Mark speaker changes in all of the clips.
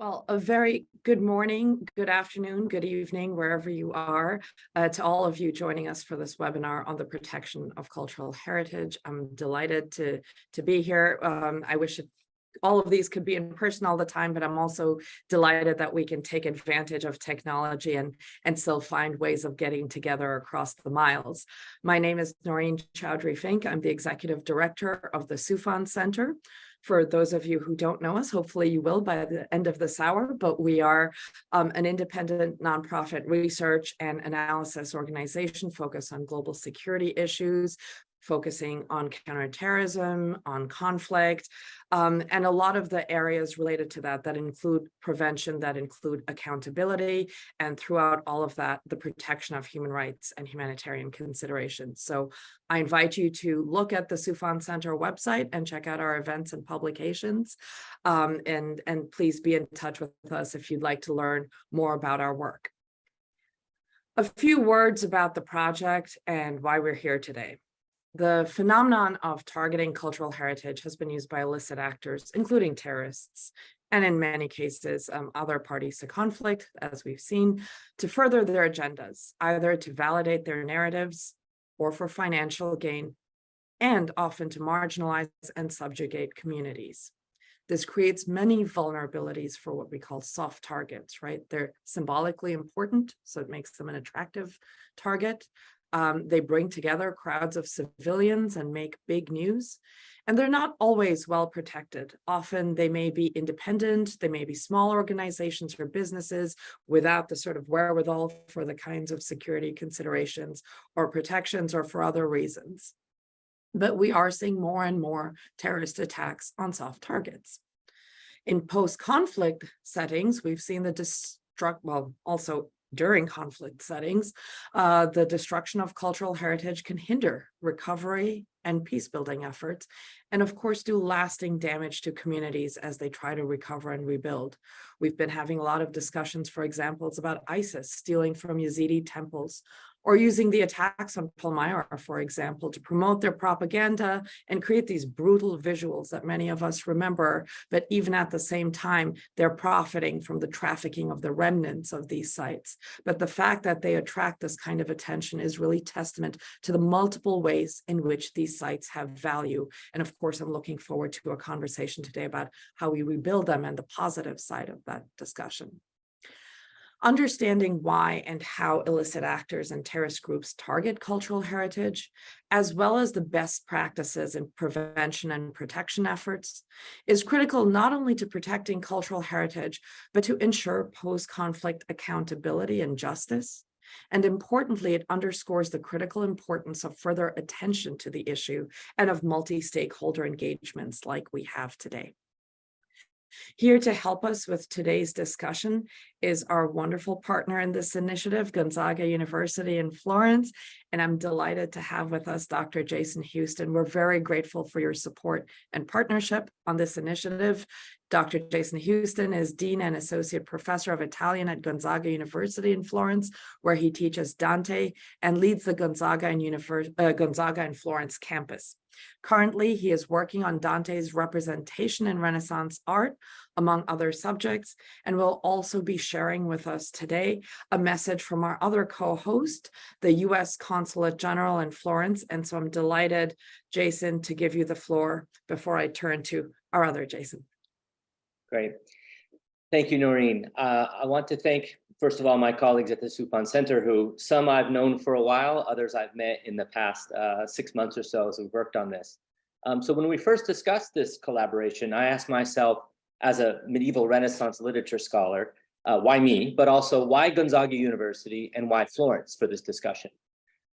Speaker 1: Well, a very good morning, good afternoon, good evening, wherever you are, to all of you joining us for this webinar on the protection of cultural heritage. I'm delighted to be here. I wish all of these could be in person all the time, but I'm also delighted that we can take advantage of technology and still find ways of getting together across the miles. My name is Naureen Chowdhury Fink. I'm the Executive Director of the Soufan Center. For those of you who don't know us, hopefully you will by the end of this hour, but we are an independent nonprofit research and analysis organization focused on global security issues, focusing on counterterrorism, on conflict, and a lot of the areas related to that include prevention, that include accountability, and throughout all of that, the protection of human rights and humanitarian considerations. So I invite you to look at the Soufan Center website and check out our events and publications, and please be in touch with us if you'd like to learn more about our work. A few words about the project and why we're here today. The phenomenon of targeting cultural heritage has been used by illicit actors, including terrorists, and in many cases, other parties to conflict, as we've seen, to further their agendas, either to validate their narratives or for financial gain, and often to marginalize and subjugate communities. This creates many vulnerabilities for what we call soft targets, right? They're symbolically important, so it makes them an attractive target. They bring together crowds of civilians and make big news, and they're not always well protected. Often they may be independent, they may be small organizations or businesses without the sort of wherewithal for the kinds of security considerations or protections or for other reasons. But we are seeing more and more terrorist attacks on soft targets. In post-conflict settings, we've seen also during conflict settings, the destruction of cultural heritage can hinder recovery and peace-building efforts, and of course do lasting damage to communities as they try to recover and rebuild. We've been having a lot of discussions, for example, about ISIS stealing from Yazidi temples, or using the attacks on Palmyra, for example, to promote their propaganda and create these brutal visuals that many of us remember, but even at the same time, they're profiting from the trafficking of the remnants of these sites. But the fact that they attract this kind of attention is really testament to the multiple ways in which these sites have value. And of course, I'm looking forward to a conversation today about how we rebuild them and the positive side of that discussion. Understanding why and how illicit actors and terrorist groups target cultural heritage, as well as the best practices in prevention and protection efforts, is critical not only to protecting cultural heritage, but to ensure post-conflict accountability and justice. And importantly, it underscores the critical importance of further attention to the issue and of multi-stakeholder engagements like we have today. Here to help us with today's discussion is our wonderful partner in this initiative, Gonzaga University in Florence, and I'm delighted to have with us Dr. Jason Houston. We're very grateful for your support and partnership on this initiative. Dr. Jason Houston is Dean and Associate Professor of Italian at Gonzaga University in Florence, where he teaches Dante and leads the Gonzaga and Florence campus. Currently, he is working on Dante's representation in Renaissance art, among other subjects, and will also be sharing with us today a message from our other co-host, the U.S. Consulate General in Florence. And so I'm delighted, Jason, to give you the floor before I turn to our other Jason.
Speaker 2: Great. Thank you, Naureen. I want to thank, first of all, my colleagues at the Soufan Center, who some I've known for a while, others I've met in the past 6 months or so as we've worked on this. So when we first discussed this collaboration, I asked myself, as a medieval Renaissance literature scholar, why me, but also why Gonzaga University and why Florence for this discussion?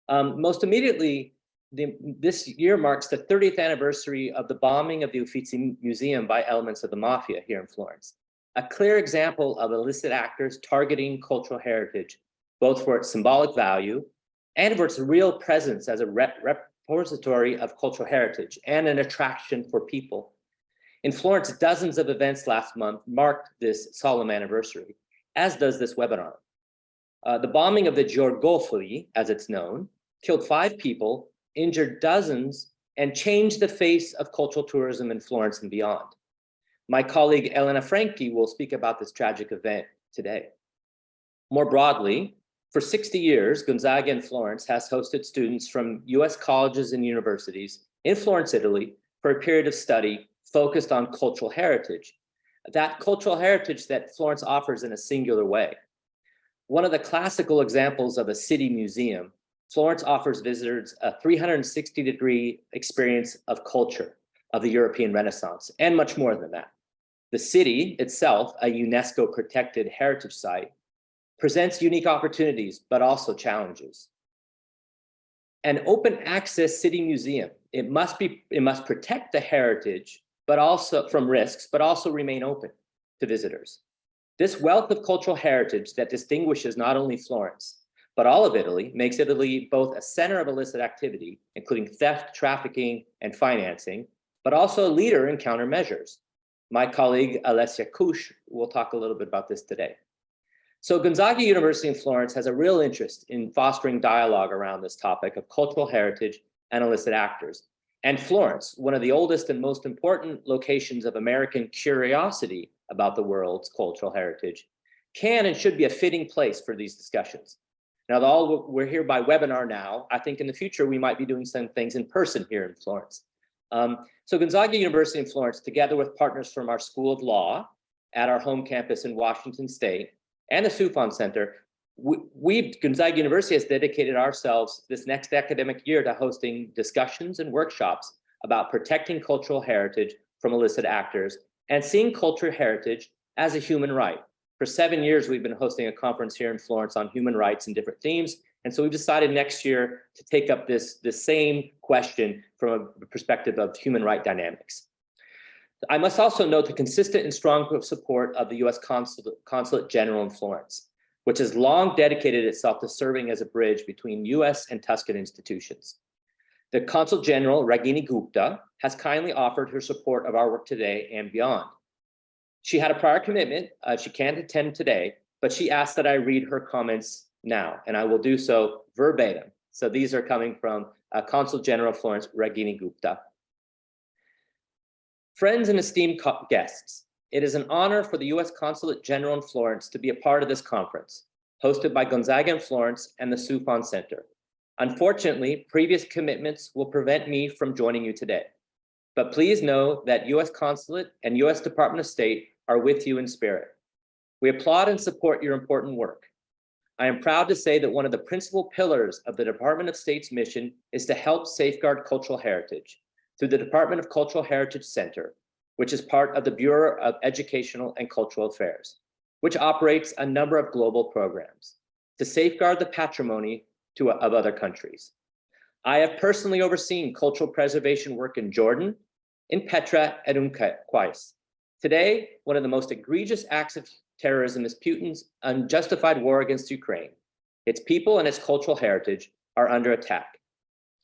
Speaker 2: Most immediately, this year marks the 30th anniversary of the bombing of the Uffizi Museum by elements of the mafia here in Florence. A clear example of illicit actors targeting cultural heritage, both for its symbolic value and for its real presence as a repository of cultural heritage and an attraction for people. In Florence, dozens of events last month marked this solemn anniversary, as does this webinar. The bombing of the Giorgofoli, as it's known, killed 5 people, injured dozens, and changed the face of cultural tourism in Florence and beyond. My colleague Elena Franchi will speak about this tragic event today. More broadly, for 60 years, Gonzaga in Florence has hosted students from US colleges and universities in Florence, Italy, for a period of study focused on cultural heritage. That cultural heritage that Florence offers in a singular way. One of the classical examples of a city museum, Florence offers visitors a 360-degree experience of culture of the European Renaissance, and much more than that. The city itself, a UNESCO protected heritage site, presents unique opportunities, but also challenges. An open access city museum, it must protect the heritage, but also from risks, but also remain open to visitors. This wealth of cultural heritage that distinguishes not only Florence, but all of Italy, makes Italy both a center of illicit activity, including theft, trafficking, and financing, but also a leader in countermeasures. My colleague, Alesia Koush, will talk a little bit about this today. So Gonzaga University in Florence has a real interest in fostering dialogue around this topic of cultural heritage and illicit actors. And Florence, one of the oldest and most important locations of American curiosity about the world's cultural heritage, can and should be a fitting place for these discussions. Now, we're here by webinar now. I think in the future, we might be doing some things in person here in Florence. So Gonzaga University in Florence, together with partners from our School of Law at our home campus in Washington State and the Soufan Center, Gonzaga University has dedicated ourselves this next academic year to hosting discussions and workshops about protecting cultural heritage from illicit actors and seeing cultural heritage as a human right. For 7 years, we've been hosting a conference here in Florence on human rights and different themes. And so we've decided next year to take up this same question from a perspective of human right dynamics. I must also note the consistent and strong support of the US Consulate General in Florence, which has long dedicated itself to serving as a bridge between US and Tuscan institutions. The Consul General, Ragini Gupta, has kindly offered her support of our work today and beyond. She had a prior commitment, she can't attend today, but she asked that I read her comments now, and I will do so verbatim. So these are coming from Consul General of Florence, Ragini Gupta. Friends and esteemed guests, it is an honor for the US Consulate General in Florence to be a part of this conference, hosted by Gonzaga in Florence and the Soufan Center. Unfortunately, previous commitments will prevent me from joining you today. But please know that US Consulate and US Department of State are with you in spirit. We applaud and support your important work. I am proud to say that one of the principal pillars of the Department of State's mission is to help safeguard cultural heritage through the Department of Cultural Heritage Center, which is part of the Bureau of Educational and Cultural Affairs, which operates a number of global programs to safeguard the patrimony of other countries. I have personally overseen cultural preservation work in Jordan, in Petra, and Koush. Today, one of the most egregious acts of terrorism is Putin's unjustified war against Ukraine. Its people and its cultural heritage are under attack.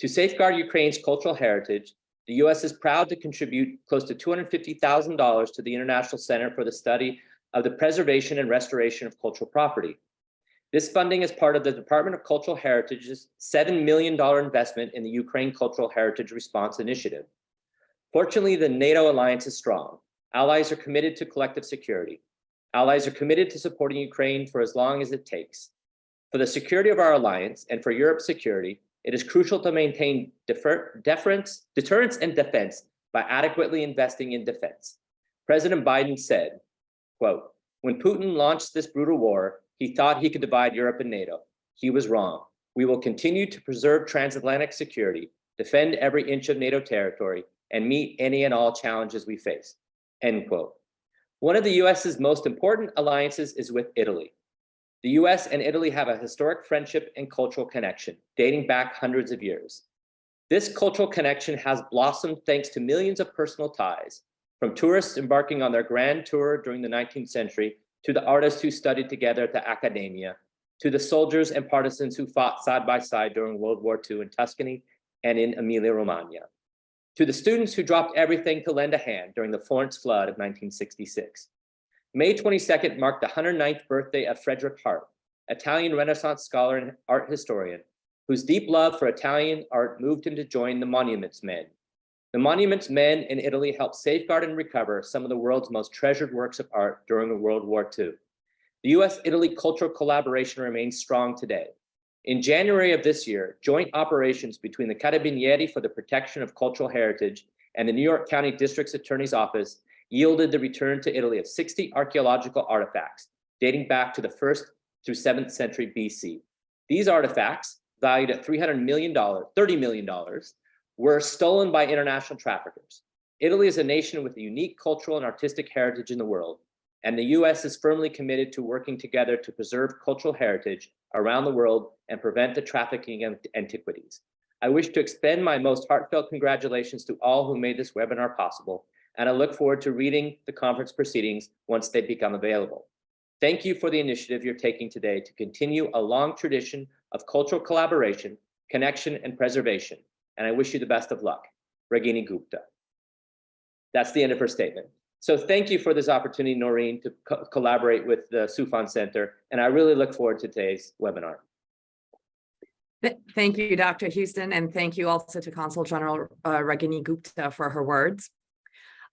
Speaker 2: To safeguard Ukraine's cultural heritage, the US is proud to contribute close to $250,000 to the International Center for the Study of the Preservation and Restoration of Cultural Property. This funding is part of the Department of Cultural Heritage's $7 million investment in the Ukraine Cultural Heritage Response Initiative. Fortunately, the NATO alliance is strong. Allies are committed to collective security. Allies are committed to supporting Ukraine for as long as it takes. For the security of our alliance and for Europe's security, it is crucial to maintain deterrence and defense by adequately investing in defense. President Biden said, quote, "When Putin launched this brutal war, he thought he could divide Europe and NATO. He was wrong. We will continue to preserve transatlantic security, defend every inch of NATO territory, and meet any and all challenges we face." End quote. One of the US's most important alliances is with Italy. The US and Italy have a historic friendship and cultural connection dating back hundreds of years. This cultural connection has blossomed thanks to millions of personal ties, from tourists embarking on their grand tour during the 19th century, to the artists who studied together at the Accademia, to the soldiers and partisans who fought side by side during World War II in Tuscany and in Emilia-Romagna, to the students who dropped everything to lend a hand during the Florence flood of 1966. May 22nd marked the 109th birthday of Frederick Hart, Italian Renaissance scholar and art historian, whose deep love for Italian art moved him to join the Monuments Men, The monument's men in Italy helped safeguard and recover some of the world's most treasured works of art during World War II. The US-Italy cultural collaboration remains strong today. In January of this year, joint operations between the Carabinieri for the Protection of Cultural Heritage and the New York County District's Attorney's Office yielded the return to Italy of 60 archaeological artifacts dating back to the 1st through 7th century BC. These artifacts, valued at $30 million, were stolen by international traffickers. Italy is a nation with a unique cultural and artistic heritage in the world, and the US is firmly committed to working together to preserve cultural heritage around the world and prevent the trafficking of antiquities. I wish to extend my most heartfelt congratulations to all who made this webinar possible, and I look forward to reading the conference proceedings once they become available. Thank you for the initiative you're taking today to continue a long tradition of cultural collaboration, connection, and preservation, and I wish you the best of luck. Ragini Gupta. That's the end of her statement. So thank you for this opportunity, Naureen, to collaborate with the Soufan Center, and I really look forward to today's webinar.
Speaker 1: Thank you, Dr. Houston, and thank you also to Consul General Ragini Gupta for her words.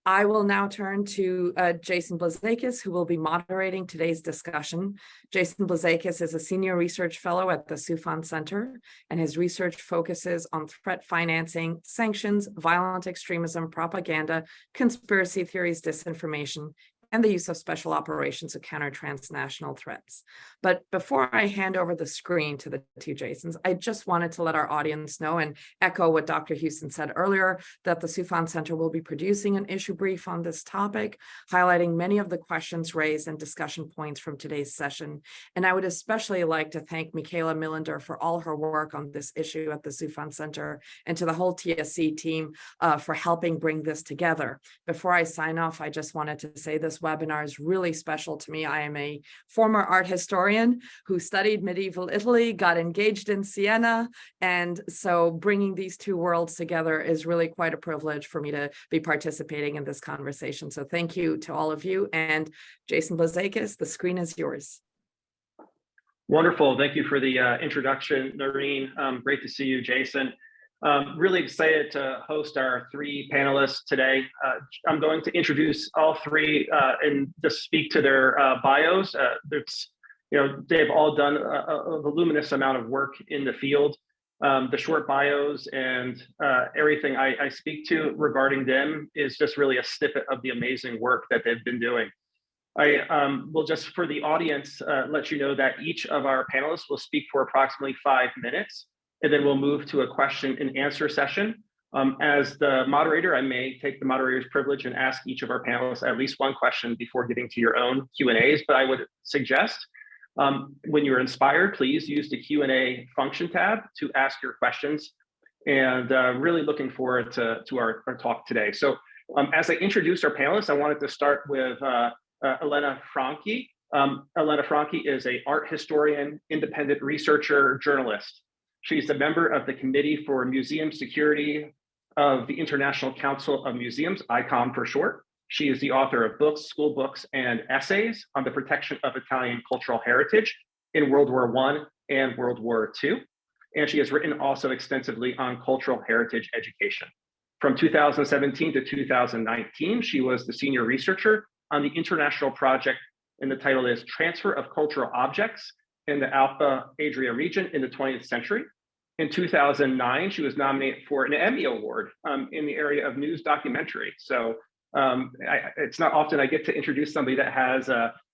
Speaker 1: I will now turn to Jason Blazakis, who will be moderating today's discussion. Jason Blazakis is a senior research fellow at the Soufan Center, and his research focuses on threat financing, sanctions, violent extremism, propaganda, conspiracy theories, disinformation, and the use of special operations to counter transnational threats. But before I hand over the screen to the two Jasons, I just wanted to let our audience know and echo what Dr. Houston said earlier, that the Soufan Center will be producing an issue brief on this topic, highlighting many of the questions raised and discussion points from today's session. And I would especially like to thank Michaela Millender for all her work on this issue at the Soufan Center, and to the whole TSC team for helping bring this together. Before I sign off, I just wanted to say this webinar is really special to me. I am a former art historian who studied medieval Italy, got engaged in Siena, and so bringing these two worlds together is really quite a privilege for me to be participating in this conversation. So thank you to all of you, and Jason Blazakis, the screen is yours.
Speaker 3: Wonderful. Thank you for the introduction, Naureen. Great to see you, Jason. Really excited to host our three panelists today. I'm going to introduce all three and just speak to their bios. They've all done a voluminous amount of work in the field. The short bios and everything I speak to regarding them is just really a snippet of the amazing work that they've been doing. I will just, for the audience, let you know that each of our panelists will speak for approximately 5 minutes, and then we'll move to a question and answer session. As the moderator, I may take the moderator's privilege and ask each of our panelists at least one question before getting to your own Q&As, but I would suggest when you're inspired, please use the Q&A function tab to ask your questions, and really looking forward to our talk today. So as I introduce our panelists, I wanted to start with Elena Franchi. Elena Franchi is an art historian, independent researcher, journalist. She's a member of the Committee for Museum Security of the International Council of Museums, ICOM for short. She is the author of books, school books, and essays on the protection of Italian cultural heritage in World War I and World War II. And she has written also extensively on cultural heritage education. From 2017 to 2019, she was the senior researcher on the international project, and the title is Transfer of Cultural Objects in the Alpha Adria region in the 20th century. In 2009, she was nominated for an Emmy Award in the area of news documentary. So it's not often I get to introduce somebody that has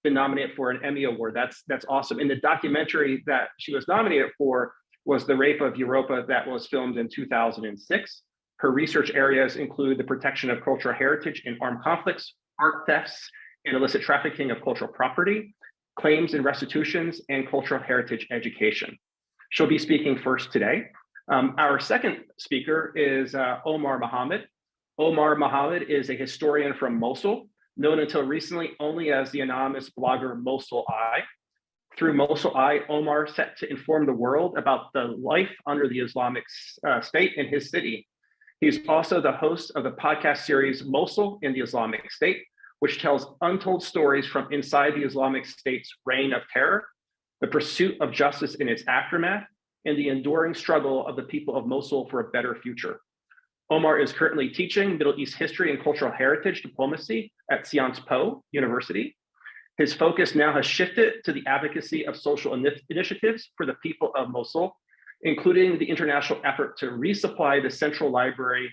Speaker 3: been nominated for an Emmy Award. That's awesome. And the documentary that she was nominated for was The Rape of Europa, that was filmed in 2006. Her research areas include the protection of cultural heritage in armed conflicts, art thefts, and illicit trafficking of cultural property, claims and restitutions, and cultural heritage education. She'll be speaking first today. Our second speaker is Omar Mohammed. Omar Mohammed is a historian from Mosul, known until recently only as the anonymous blogger Mosul Eye. Through Mosul Eye, Omar set to inform the world about the life under the Islamic State in his city. He's also the host of the podcast series Mosul in the Islamic State, which tells untold stories from inside the Islamic State's reign of terror, the pursuit of justice in its aftermath, and the enduring struggle of the people of Mosul for a better future. Omar is currently teaching Middle East history and cultural heritage diplomacy at Sciences Po University. His focus now has shifted to the advocacy of social initiatives for the people of Mosul, including the international effort to resupply the central library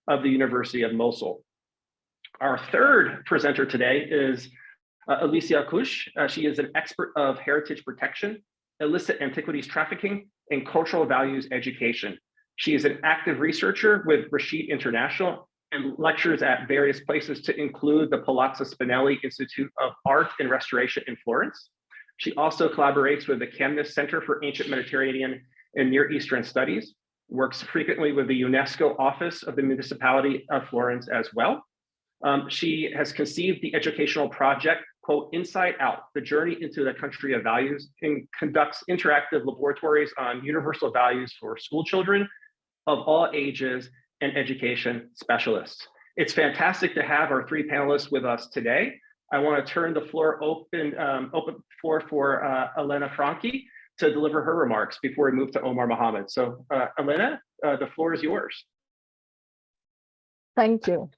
Speaker 3: of the University of Mosul. Our third presenter today is Alesia Koush. She is an expert of heritage protection, illicit antiquities trafficking, and cultural values education. She is an active researcher with RASHID International and lectures at various places to include the Palazzo Spinelli Institute of Art and Restoration in Florence. She also collaborates with the Camnes Center for Ancient Mediterranean and Near Eastern Studies, works frequently with the UNESCO Office of the Municipality of Florence as well. She has conceived the educational project, quote, Inside Out, the journey into the country of values, and conducts interactive laboratories on universal values for school children of all ages and education specialists. It's fantastic to have our three panelists with us today. I want to turn the floor open floor for Elena Franchi to deliver her remarks before we move to Omar Mohammed. So Elena, the floor is yours.
Speaker 4: Thank you.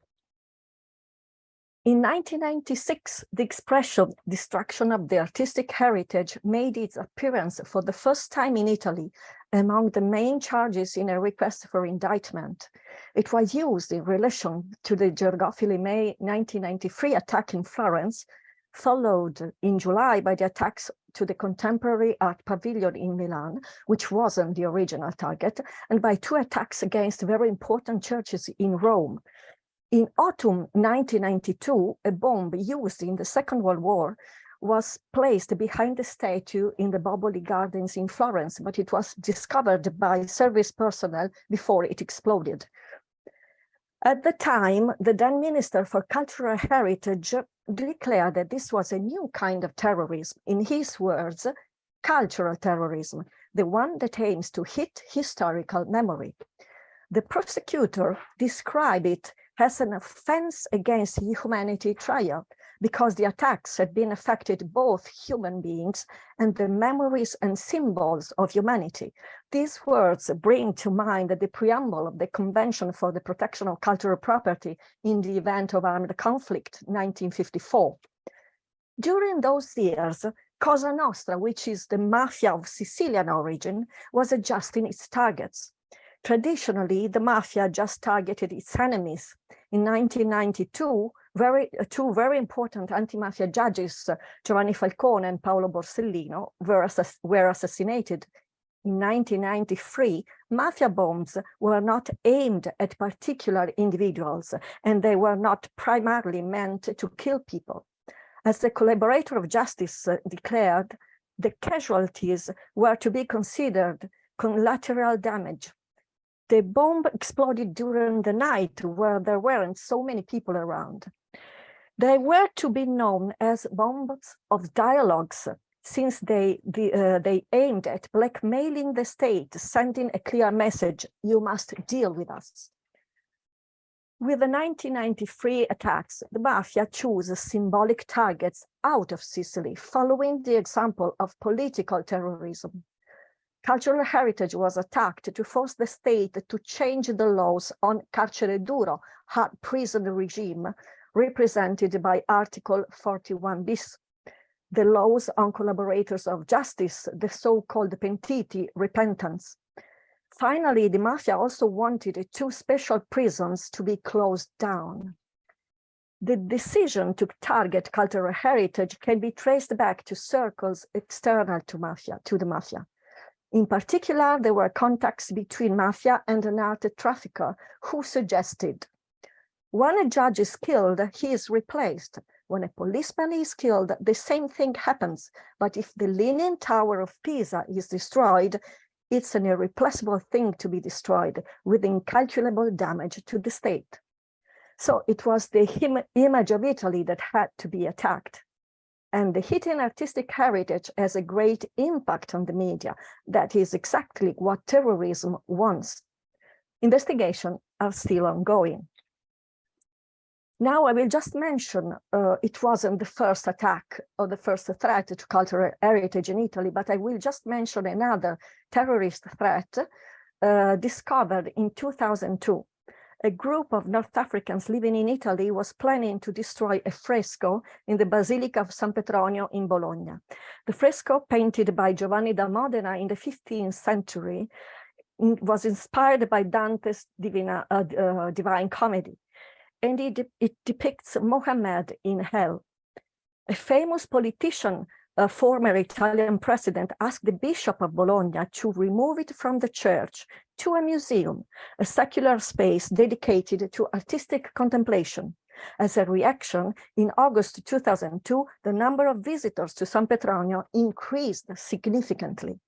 Speaker 4: In 1996, the expression destruction of the artistic heritage made its appearance for the first time in Italy among the main charges in a request for indictment. It was used in relation to the Gergophili May 1993 attack in Florence, followed in July by the attacks to the Contemporary Art Pavilion in Milan, which wasn't the original target, and by two attacks against very important churches in Rome. In autumn 1992, a bomb used in the Second World War was placed behind the statue in the Boboli Gardens in Florence, but it was discovered by service personnel before it exploded. At the time, the then Minister for Cultural Heritage declared that this was a new kind of terrorism. In his words, cultural terrorism, the one that aims to hit historical memory. The prosecutor described it as an offense against humanity trial, because the attacks had been affected both human beings and the memories and symbols of humanity. These words bring to mind the preamble of the Convention for the Protection of Cultural Property in the event of armed conflict, 1954. During those years, Cosa Nostra, which is the mafia of Sicilian origin, was adjusting its targets. Traditionally, the mafia just targeted its enemies. In 1992, two very important anti-mafia judges, Giovanni Falcone and Paolo Borsellino, were assassinated. In 1993, mafia bombs were not aimed at particular individuals, and they were not primarily meant to kill people. As the collaborator of justice declared, the casualties were to be considered collateral damage. The bomb exploded during the night where there weren't so many people around. They were to be known as bombs of dialogues, since they aimed at blackmailing the state, sending a clear message: you must deal with us. With the 1993 attacks, the mafia chose symbolic targets out of Sicily, following the example of political terrorism. Cultural heritage was attacked to force the state to change the laws on carcere duro, hard prison regime, represented by Article 41 bis. The laws on collaborators of justice, the so-called pentiti, repentance. Finally, the mafia also wanted two special prisons to be closed down. The decision to target cultural heritage can be traced back to circles external to the mafia. In particular, there were contacts between mafia and an art trafficker who suggested, when a judge is killed, he is replaced. When a policeman is killed, the same thing happens. But if the Leaning Tower of Pisa is destroyed, it's an irreplaceable thing to be destroyed with incalculable damage to the state. So it was the image of Italy that had to be attacked. And the hitting artistic heritage has a great impact on the media. That is exactly what terrorism wants. Investigations are still ongoing. Now I will just mention, it wasn't the first attack or the first threat to cultural heritage in Italy, but I will just mention another terrorist threat discovered in 2002. a group of North Africans living in Italy was planning to destroy a fresco in the Basilica of San Petronio in Bologna. The fresco, painted by Giovanni da Modena in the 15th century, was inspired by Dante's Divine Comedy, and it depicts Mohammed in hell. A famous politician, a former Italian president, asked the Bishop of Bologna to remove it from the church to a museum, a secular space dedicated to artistic contemplation. As a reaction, in August 2002, the number of visitors to San Petronio increased significantly.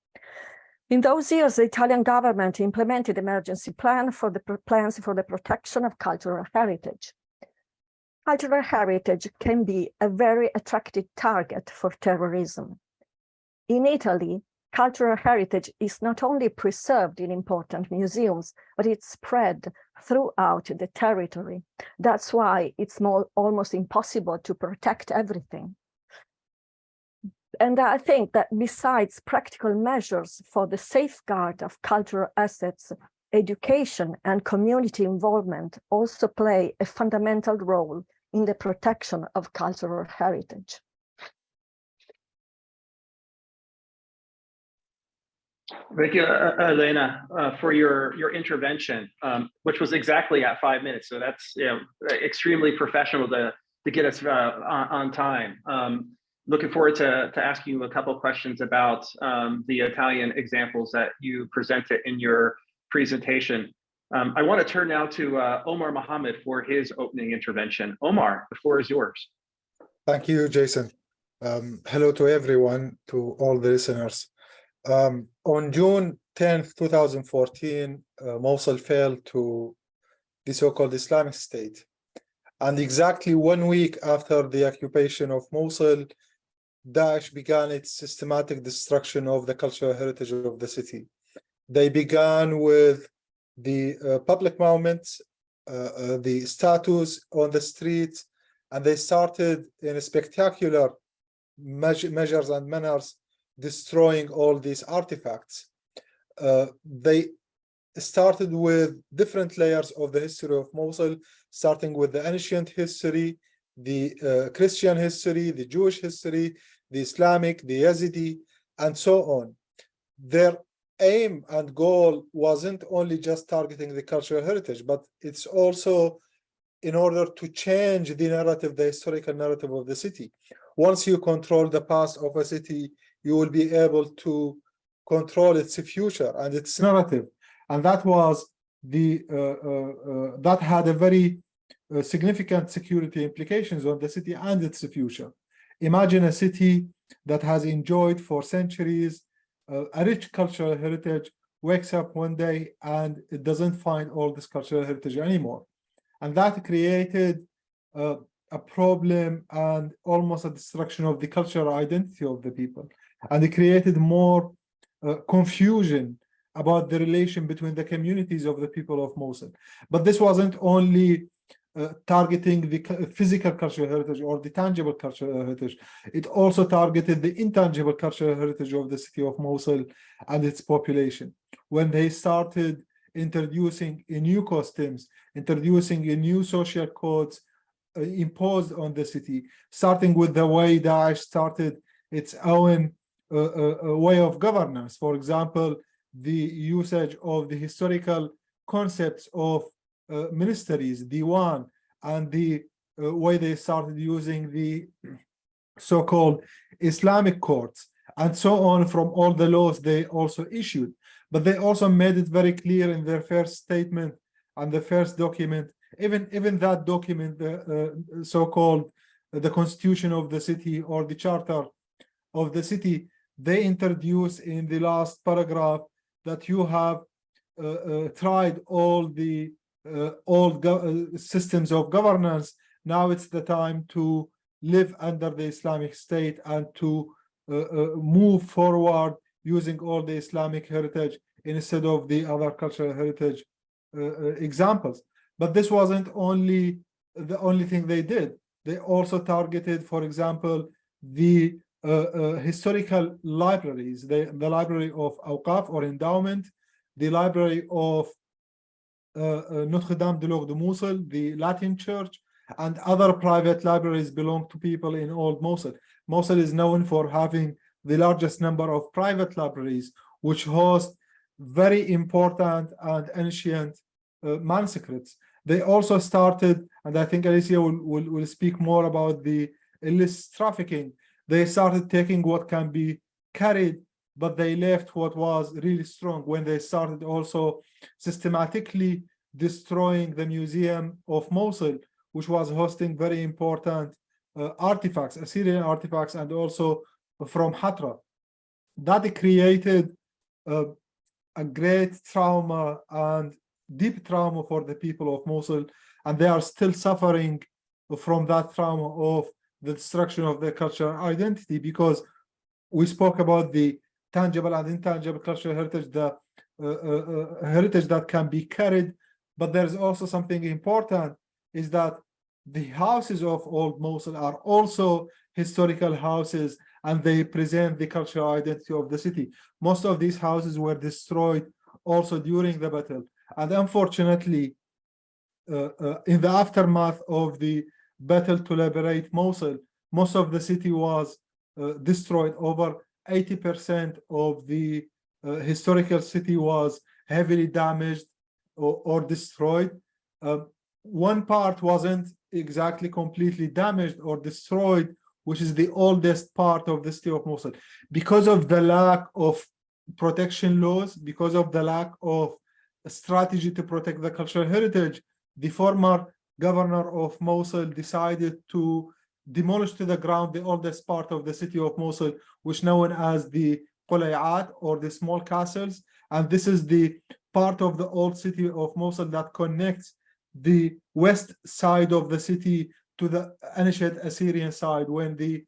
Speaker 4: In those years, the Italian government implemented emergency plans for the protection of cultural heritage. Cultural heritage can be a very attractive target for terrorism. In Italy, cultural heritage is not only preserved in important museums, but it's spread throughout the territory. That's why it's almost impossible to protect everything. And I think that besides practical measures for the safeguard of cultural assets, education and community involvement also play a fundamental role in the protection of cultural heritage.
Speaker 3: Thank you, Elena, for your intervention, which was exactly at 5 minutes. So that's extremely professional to get us on time. Looking forward to asking you a couple of questions about the Italian examples that you presented in your presentation. I want to turn now to Omar Mohammed for his opening intervention. Omar, the floor is yours.
Speaker 5: Thank you, Jason. Hello to everyone, to all the listeners. On June 10th, 2014, Mosul fell to the so-called Islamic State. And exactly 1 week after the occupation of Mosul, Daesh began its systematic destruction of the cultural heritage of the city. They began with the public monuments, the statues on the streets, and they started in spectacular measures and manners destroying all these artifacts. They started with different layers of the history of Mosul, starting with the ancient history, the Christian history, the Jewish history, the Islamic, the Yazidi, and so on. Their aim and goal wasn't only just targeting the cultural heritage, but it's also in order to change the narrative, the historical narrative of the city. Once you control the past of a city, you will be able to control its future and its narrative. And that was that had a very significant security implications on the city and its future. Imagine a city that has enjoyed for centuries a rich cultural heritage, wakes up one day and it doesn't find all this cultural heritage anymore. And that created a problem and almost a destruction of the cultural identity of the people. And it created more confusion about the relation between the communities of the people of Mosul. But this wasn't only targeting the physical cultural heritage or the tangible cultural heritage. It also targeted the intangible cultural heritage of the city of Mosul and its population. When they started introducing new customs, introducing new social codes imposed on the city, starting with the way Daesh started its own way of governance. For example, the usage of the historical concepts of ministries, Diwan, and the way they started using the so-called Islamic courts, and so on, from all the laws they also issued. But they also made it very clear in their first statement and the first document, even that document, the so-called the Constitution of the city or the Charter of the city, they introduced in the last paragraph that you have tried all the old systems of governance. Now it's the time to live under the Islamic State and to move forward using all the Islamic heritage instead of the other cultural heritage examples. But this wasn't only the only thing they did. They also targeted, for example, the historical libraries, the library of Awqaf or endowment, the library of Notre Dame de l'Or de Mosul, the Latin Church, and other private libraries belong to people in Old Mosul. Mosul is known for having the largest number of private libraries, which host very important and ancient manuscripts. They also started, and I think Alesia will speak more about the illicit trafficking. They started taking what can be carried, but they left what was really strong when they started also systematically destroying the Museum of Mosul, which was hosting very important artifacts, Assyrian artifacts, and also from Hatra. That created a great trauma and deep trauma for the people of Mosul, and they are still suffering from that trauma of the destruction of their cultural identity, because we spoke about the tangible and intangible cultural heritage, the heritage that can be carried, but there's also something important, is that the houses of Old Mosul are also historical houses, and they present the cultural identity of the city. Most of these houses were destroyed also during the battle, and unfortunately, in the aftermath of the battle to liberate Mosul, most of the city was destroyed. Over 80% of the historical city was heavily damaged or destroyed. One part wasn't exactly completely damaged or destroyed, which is the oldest part of the city of Mosul. Because of the lack of protection laws, because of the lack of a strategy to protect the cultural heritage, the former governor of Mosul decided to demolish to the ground the oldest part of the city of Mosul, which is known as the Qulayat, or the small castles. And this is the part of the old city of Mosul that connects the west side of the city to the ancient Assyrian side. When the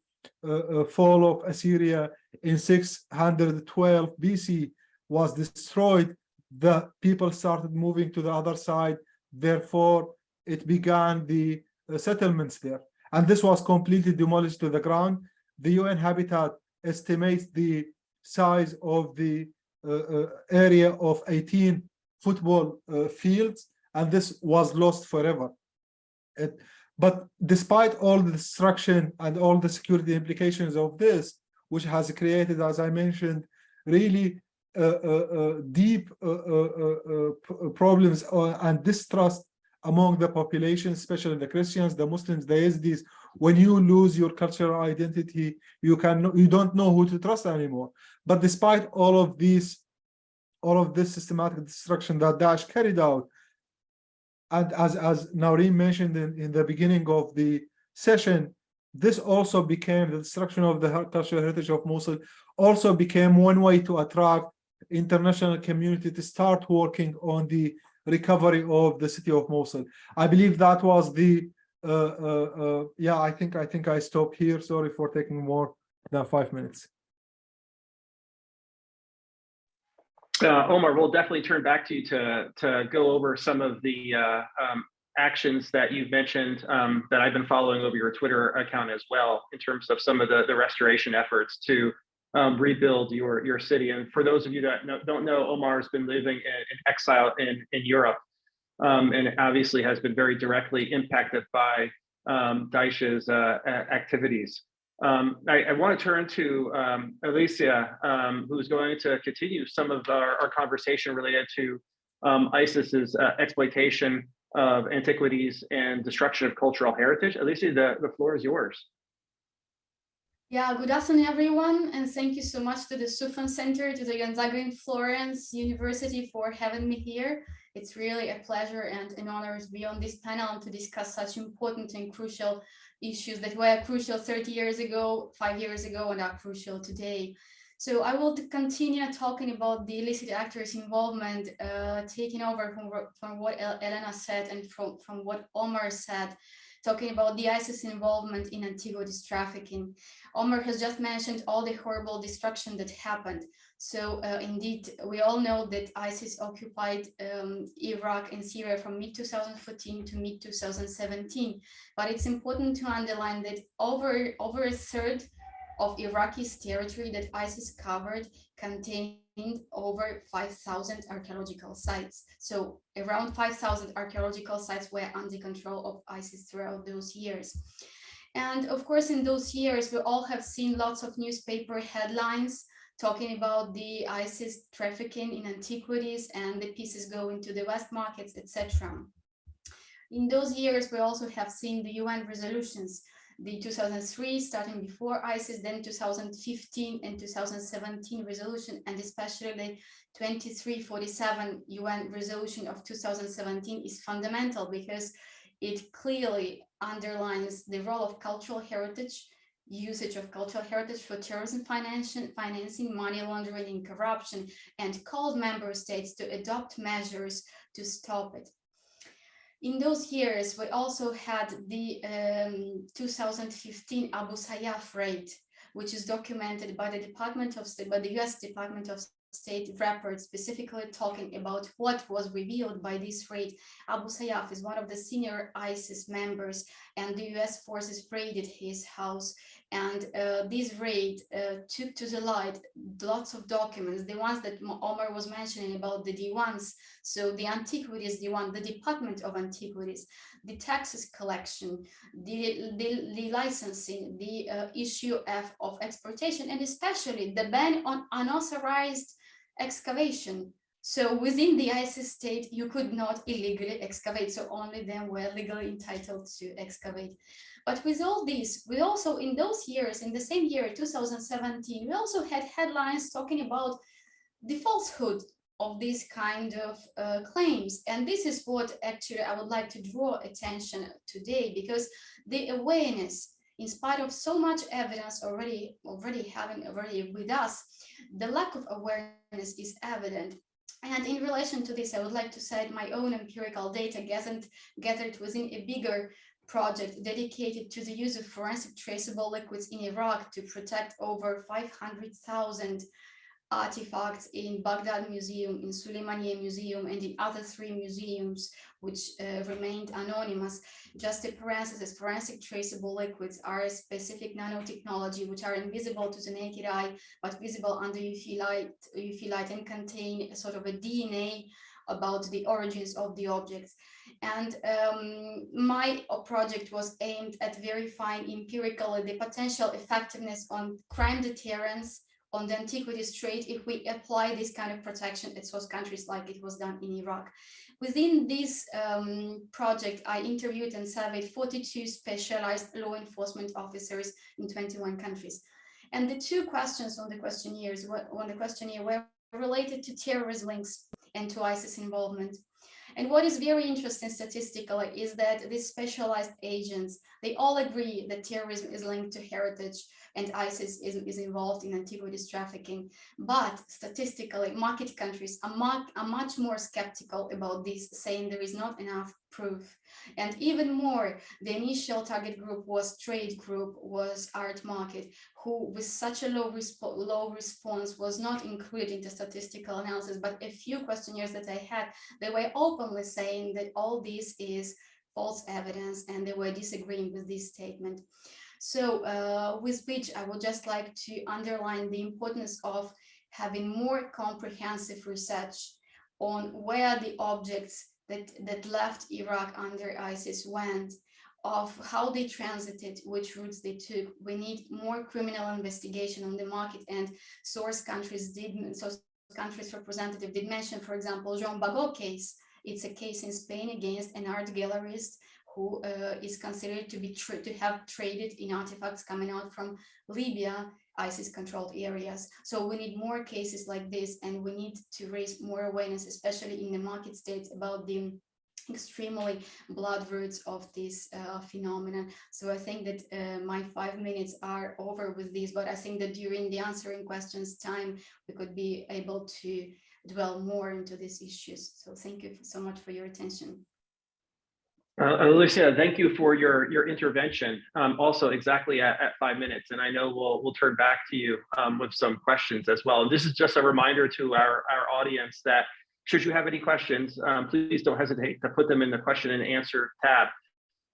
Speaker 5: fall of Assyria in 612 BC was destroyed, the people started moving to the other side. Therefore, it began the settlements there. And this was completely demolished to the ground. The UN Habitat estimates the size of the area of 18 football fields, and this was lost forever. But despite all the destruction and all the security implications of this, which has created, as I mentioned, really deep problems and distrust among the population, especially the Christians, the Muslims, the Yazidis. When you lose your cultural identity, you don't know who to trust anymore. But despite all of this systematic destruction that Daesh carried out, and as Naureen mentioned in the beginning of the session, this also became, the destruction of the cultural heritage of Mosul also became one way to attract international community to start working on the recovery of the city of Mosul. I believe that was the yeah, I think I stop here. Sorry for taking more than 5 minutes.
Speaker 3: Omar, we'll definitely turn back to you to go over some of the actions that you've mentioned that I've been following over your Twitter account as well, in terms of some of the restoration efforts to rebuild your city. And for those of you that don't know, Omar has been living in exile in Europe, and obviously has been very directly impacted by Daesh's activities. I want to turn to Alesia, who's going to continue some of our conversation related to ISIS's exploitation of antiquities and destruction of cultural heritage. Alesia, the floor is yours.
Speaker 6: Yeah, good afternoon, everyone, and thank you so much to the Soufan Center, to the Gonzaga in Florence University for having me here. It's really a pleasure and an honor to be on this panel and to discuss such important and crucial issues that were crucial 30 years ago, 5 years ago, and are crucial today. So I will continue talking about the illicit actors' involvement, taking over from what Elena said and from what Omar said, talking about the ISIS involvement in antiquities trafficking. Omar has just mentioned all the horrible destruction that happened. So indeed, we all know that ISIS occupied Iraq and Syria from mid-2014 to mid-2017. But it's important to underline that over a third of Iraqi's territory that ISIS covered contained over 5,000 archaeological sites. So around 5,000 archaeological sites were under control of ISIS throughout those years. And of course, in those years, we all have seen lots of newspaper headlines talking about the ISIS trafficking in antiquities and the pieces going to the West markets, etc. In those years, we also have seen the UN resolutions, the 2003 starting before ISIS, then 2015 and 2017 resolution, and especially the 2347 UN resolution of 2017 is fundamental because it clearly underlines the role of cultural heritage, usage of cultural heritage for terrorism financing, money laundering, and corruption, and called member states to adopt measures to stop it. In those years, we also had the 2015 Abu Sayyaf raid, which is documented by the Department of State, by the US Department of State report, specifically talking about what was revealed by this raid. Abu Sayyaf is one of the senior ISIS members, and the US forces raided his house. And this raid took to the light lots of documents, the ones that Omar was mentioning about the D1s. So the antiquities D1, the Department of Antiquities, the taxes collection, the licensing, the issue of exportation, and especially the ban on unauthorized excavation. So within the ISIS state, you could not illegally excavate. So only them were legally entitled to excavate. But with all this, we also in those years, in the same year, 2017, we also had headlines talking about the falsehood of these kind of claims. And this is what actually I would like to draw attention today, because the awareness, in spite of so much evidence already with us, the lack of awareness is evident. And in relation to this, I would like to cite my own empirical data gathered within a bigger project dedicated to the use of forensic traceable liquids in Iraq to protect over 500,000 artifacts in Baghdad Museum, in Suleimaniye Museum, and in other 3 museums which remained anonymous. Just a parenthesis, forensic traceable liquids are a specific nanotechnology which are invisible to the naked eye, but visible under UV light and contain a sort of a DNA about the origins of the objects. And my project was aimed at verifying empirically the potential effectiveness on crime deterrence on the antiquities trade if we apply this kind of protection at source countries like it was done in Iraq. Within this project, I interviewed and surveyed 42 specialized law enforcement officers in 21 countries. And the 2 questions on the questionnaire were related to terrorist links and to ISIS involvement. And what is very interesting statistically is that these specialized agents, they all agree that terrorism is linked to heritage and ISIS is involved in antiquities trafficking. But statistically, market countries are much more skeptical about this, saying there is not enough proof. And even more, the initial target group was trade group, was art market, who with such a low response was not included in the statistical analysis. But a few questionnaires that I had, they were openly saying that all this is false evidence, and they were disagreeing with this statement. So with which I would just like to underline the importance of having more comprehensive research on where the objects that left Iraq under ISIS went, of how they transited, which routes they took. We need more criminal investigation on the market, and source countries representative did mention, for example, Jean Bagot case. It's a case in Spain against an art gallerist who is considered to have traded in artifacts coming out from Libya, ISIS-controlled areas. So we need more cases like this, and we need to raise more awareness, especially in the market states, about the extremely blood roots of this phenomenon. So I think that my 5 minutes are over with this, but I think that during the answering questions time, we could be able to dwell more into these issues. So thank you so much for your attention.
Speaker 3: Alesia, thank you for your intervention. Also exactly at 5 minutes, and I know we'll turn back to you with some questions as well. And this is just a reminder to our audience that should you have any questions, please don't hesitate to put them in the question and answer tab.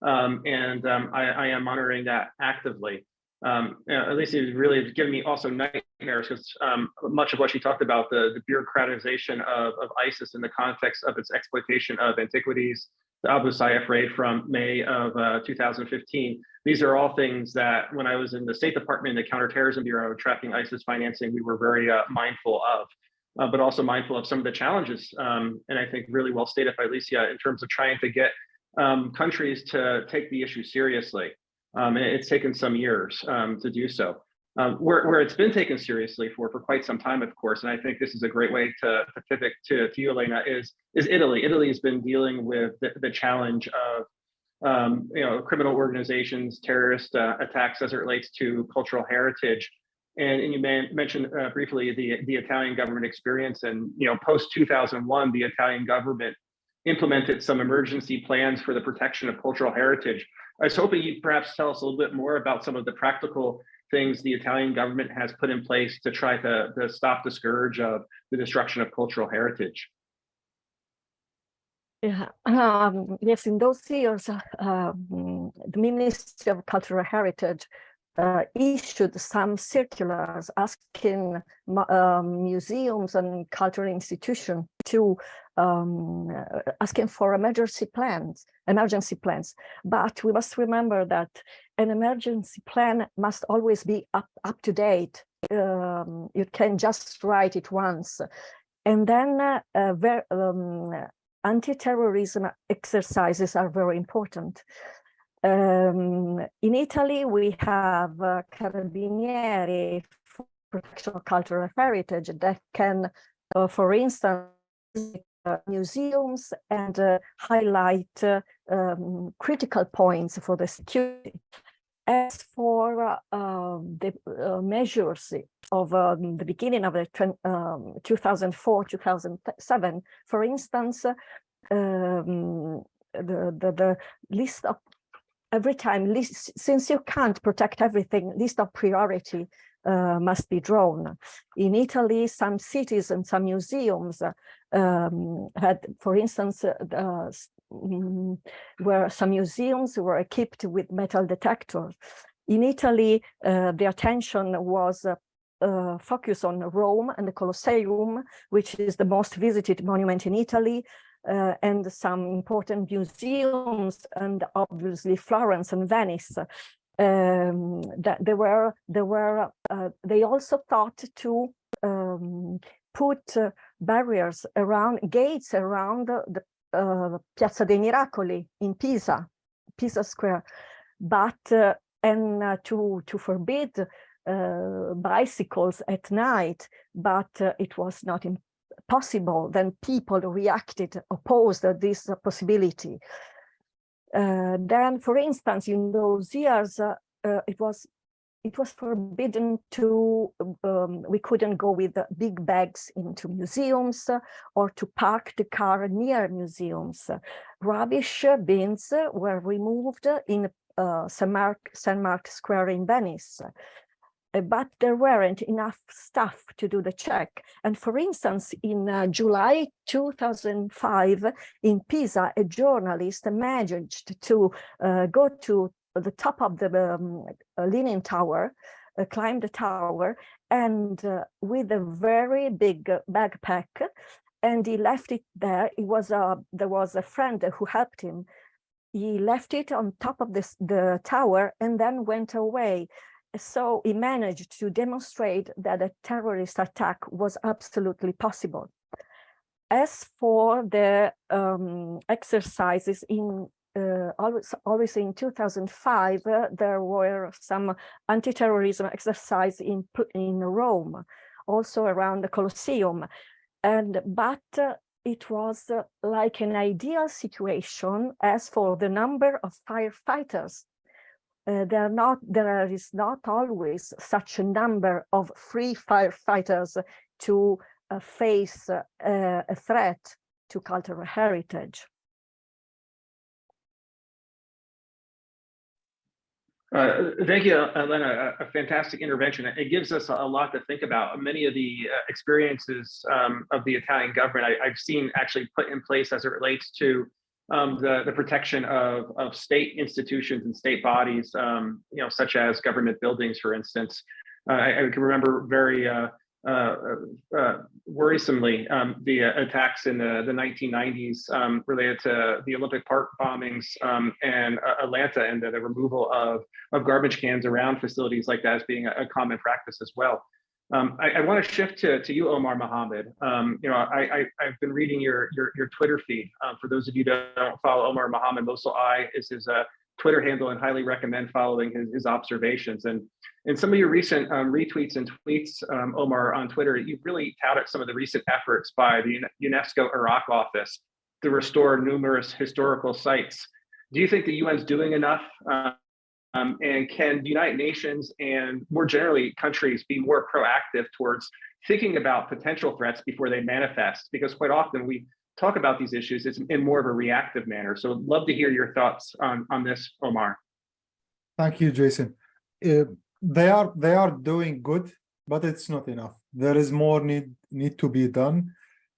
Speaker 3: I am monitoring that actively. Alesia really given me also nightmares because much of what she talked about, the bureaucratization of ISIS in the context of its exploitation of antiquities, the Abu Sayyaf raid from May of 2015. These are all things that when I was in the State Department, the Counterterrorism Bureau tracking ISIS financing, we were very mindful of. But also mindful of some of the challenges, and I think really well stated by Alesia in terms of trying to get countries to take the issue seriously. And it's taken some years to do so. Where it's been taken seriously for quite some time, of course, and I think this is a great way to pivot to you, Elena, is Italy. Italy has been dealing with the challenge of criminal organizations, terrorist attacks as it relates to cultural heritage. And you mentioned briefly the Italian government experience, and post 2001, the Italian government implemented some emergency plans for the protection of cultural heritage. I was hoping you'd perhaps tell us a little bit more about some of the practical things the Italian government has put in place to try to stop the scourge of the destruction of cultural heritage.
Speaker 4: Yeah, yes, in those years, the Ministry of Cultural Heritage issued some circulars asking museums and cultural institutions to asking for emergency plans. But we must remember that an emergency plan must always be up to date. You can just write it once, and then anti-terrorism exercises are very important. In Italy, we have Carabinieri for protection of cultural heritage that can, for instance, museums and highlight critical points for the security. As for the measures of the beginning of the 2004-2007, for instance, the list of every time, since you can't protect everything, list of priority must be drawn. In Italy, some cities and some museums had, for instance, where some museums were equipped with metal detectors. In Italy, the attention was focused on Rome and the Colosseum, which is the most visited monument in Italy, and some important museums, and obviously Florence and Venice. They also thought to put barriers around, gates around the Piazza dei Miracoli in Pisa Square, but to forbid bicycles at night, but it was not possible. Then people reacted, opposed this possibility. Then, for instance, in those years, it was forbidden to, we couldn't go with big bags into museums or to park the car near museums. Rubbish bins were removed in St. Mark Square in Venice. But there weren't enough staff to do the check. And for instance, in July 2005, in Pisa, a journalist managed to go to the top of the Leaning Tower, climb the tower, and with a very big backpack, and he left it there. There was a friend who helped him. He left it on top of the tower and then went away. So he managed to demonstrate that a terrorist attack was absolutely possible. As for the exercises in always in 2005, there were some anti-terrorism exercise in Rome, also around the Colosseum, but it was like an ideal situation. As for the number of firefighters, there is not always such a number of free firefighters to face a threat to cultural heritage.
Speaker 3: Thank you, Elena. A fantastic intervention. It gives us a lot to think about. Many of the experiences of the Italian government I've seen actually put in place as it relates to the protection of state institutions and state bodies, such as government buildings, for instance. I can remember very worrisomely the attacks in the 1990s related to the Olympic Park bombings and Atlanta, and the removal of garbage cans around facilities like that as being a common practice as well. I want to shift to you, Omar Mohammed. I've been reading your Twitter feed. For those of you that don't follow Omar Mohammed, Mosul is his Twitter handle, and highly recommend following his observations. And in some of your recent retweets and tweets, Omar, on Twitter, you really touted some of the recent efforts by the UNESCO Iraq office to restore numerous historical sites. Do you think the UN's doing enough? And can the United Nations and more generally countries be more proactive towards thinking about potential threats before they manifest? Because quite often we talk about these issues in more of a reactive manner. So I'd love to hear your thoughts on this, Omar.
Speaker 5: Thank you, Jason. They are doing good, but it's not enough. There is more need to be done.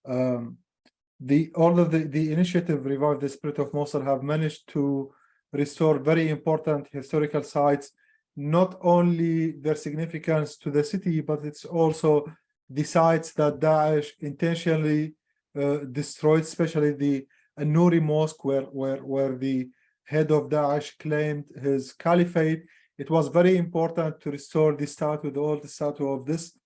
Speaker 5: All of the initiative Revive the Spirit of Mosul have managed to restore very important historical sites, not only their significance to the city, but it's also the sites that Daesh intentionally destroyed, especially the Nouri Mosque, where the head of Daesh claimed his caliphate. It was very important to restore the statue, the old statue of this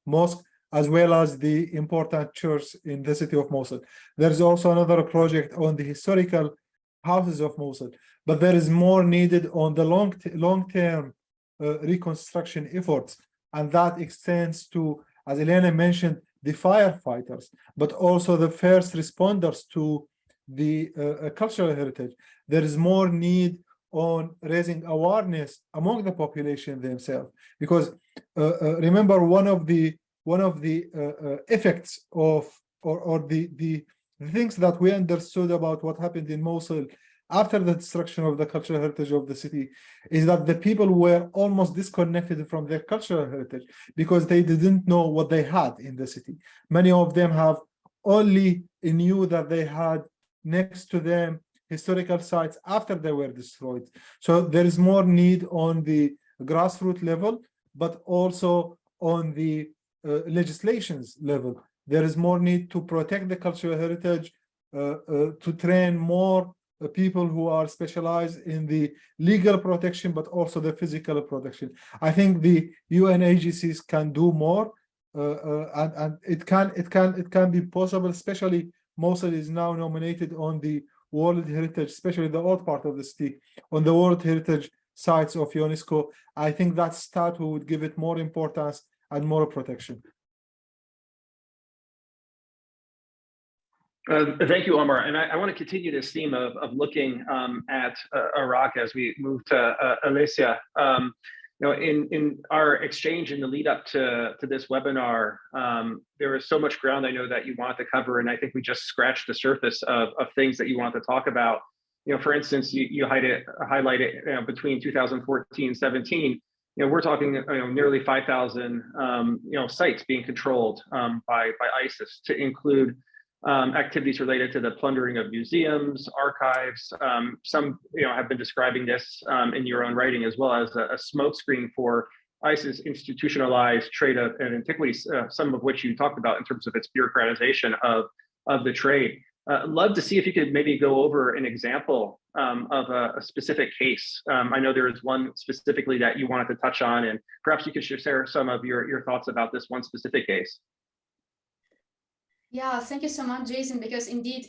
Speaker 5: mosque, as well as the important church in the city of Mosul. There's also another project on the historical houses of Mosul, but there is more needed on the long-term reconstruction efforts, and that extends to, as Elena mentioned, the firefighters, but also the first responders to the cultural heritage. There is more need on raising awareness among the population themselves, because remember, one of the effects of or the things that we understood about what happened in Mosul after the destruction of the cultural heritage of the city is that the people were almost disconnected from their cultural heritage because they didn't know what they had in the city. Many of them have only knew that they had next to them historical sites after they were destroyed. So there is more need on the grassroots level, but also on the legislations level. There is more need to protect the cultural heritage, to train more people who are specialized in the legal protection, but also the physical protection. I think the UN agencies can do more, and it can be possible. Especially Mosul is now nominated on the World Heritage, especially the old part of the city, on the World Heritage sites of UNESCO. I think that statue would give it more importance and more protection.
Speaker 3: Thank you, Omar. And I want to continue this theme of looking at Iraq as we move to Alesia. In our exchange in the lead up to this webinar, there was so much ground I know that you want to cover, and I think we just scratched the surface of things that you want to talk about. For instance, you highlighted between 2014 and 17. We're talking nearly 5,000 sites being controlled by ISIS, to include activities related to the plundering of museums, archives. Some have been describing this in your own writing as well as a smokescreen for ISIS institutionalized trade of antiquities, some of which you talked about in terms of its bureaucratization of the trade. Love to see if you could maybe go over an example of a specific case. I know there is one specifically that you wanted to touch on, and perhaps you could share some of your thoughts about this one specific case.
Speaker 6: Yeah, thank you so much, Jason, because indeed,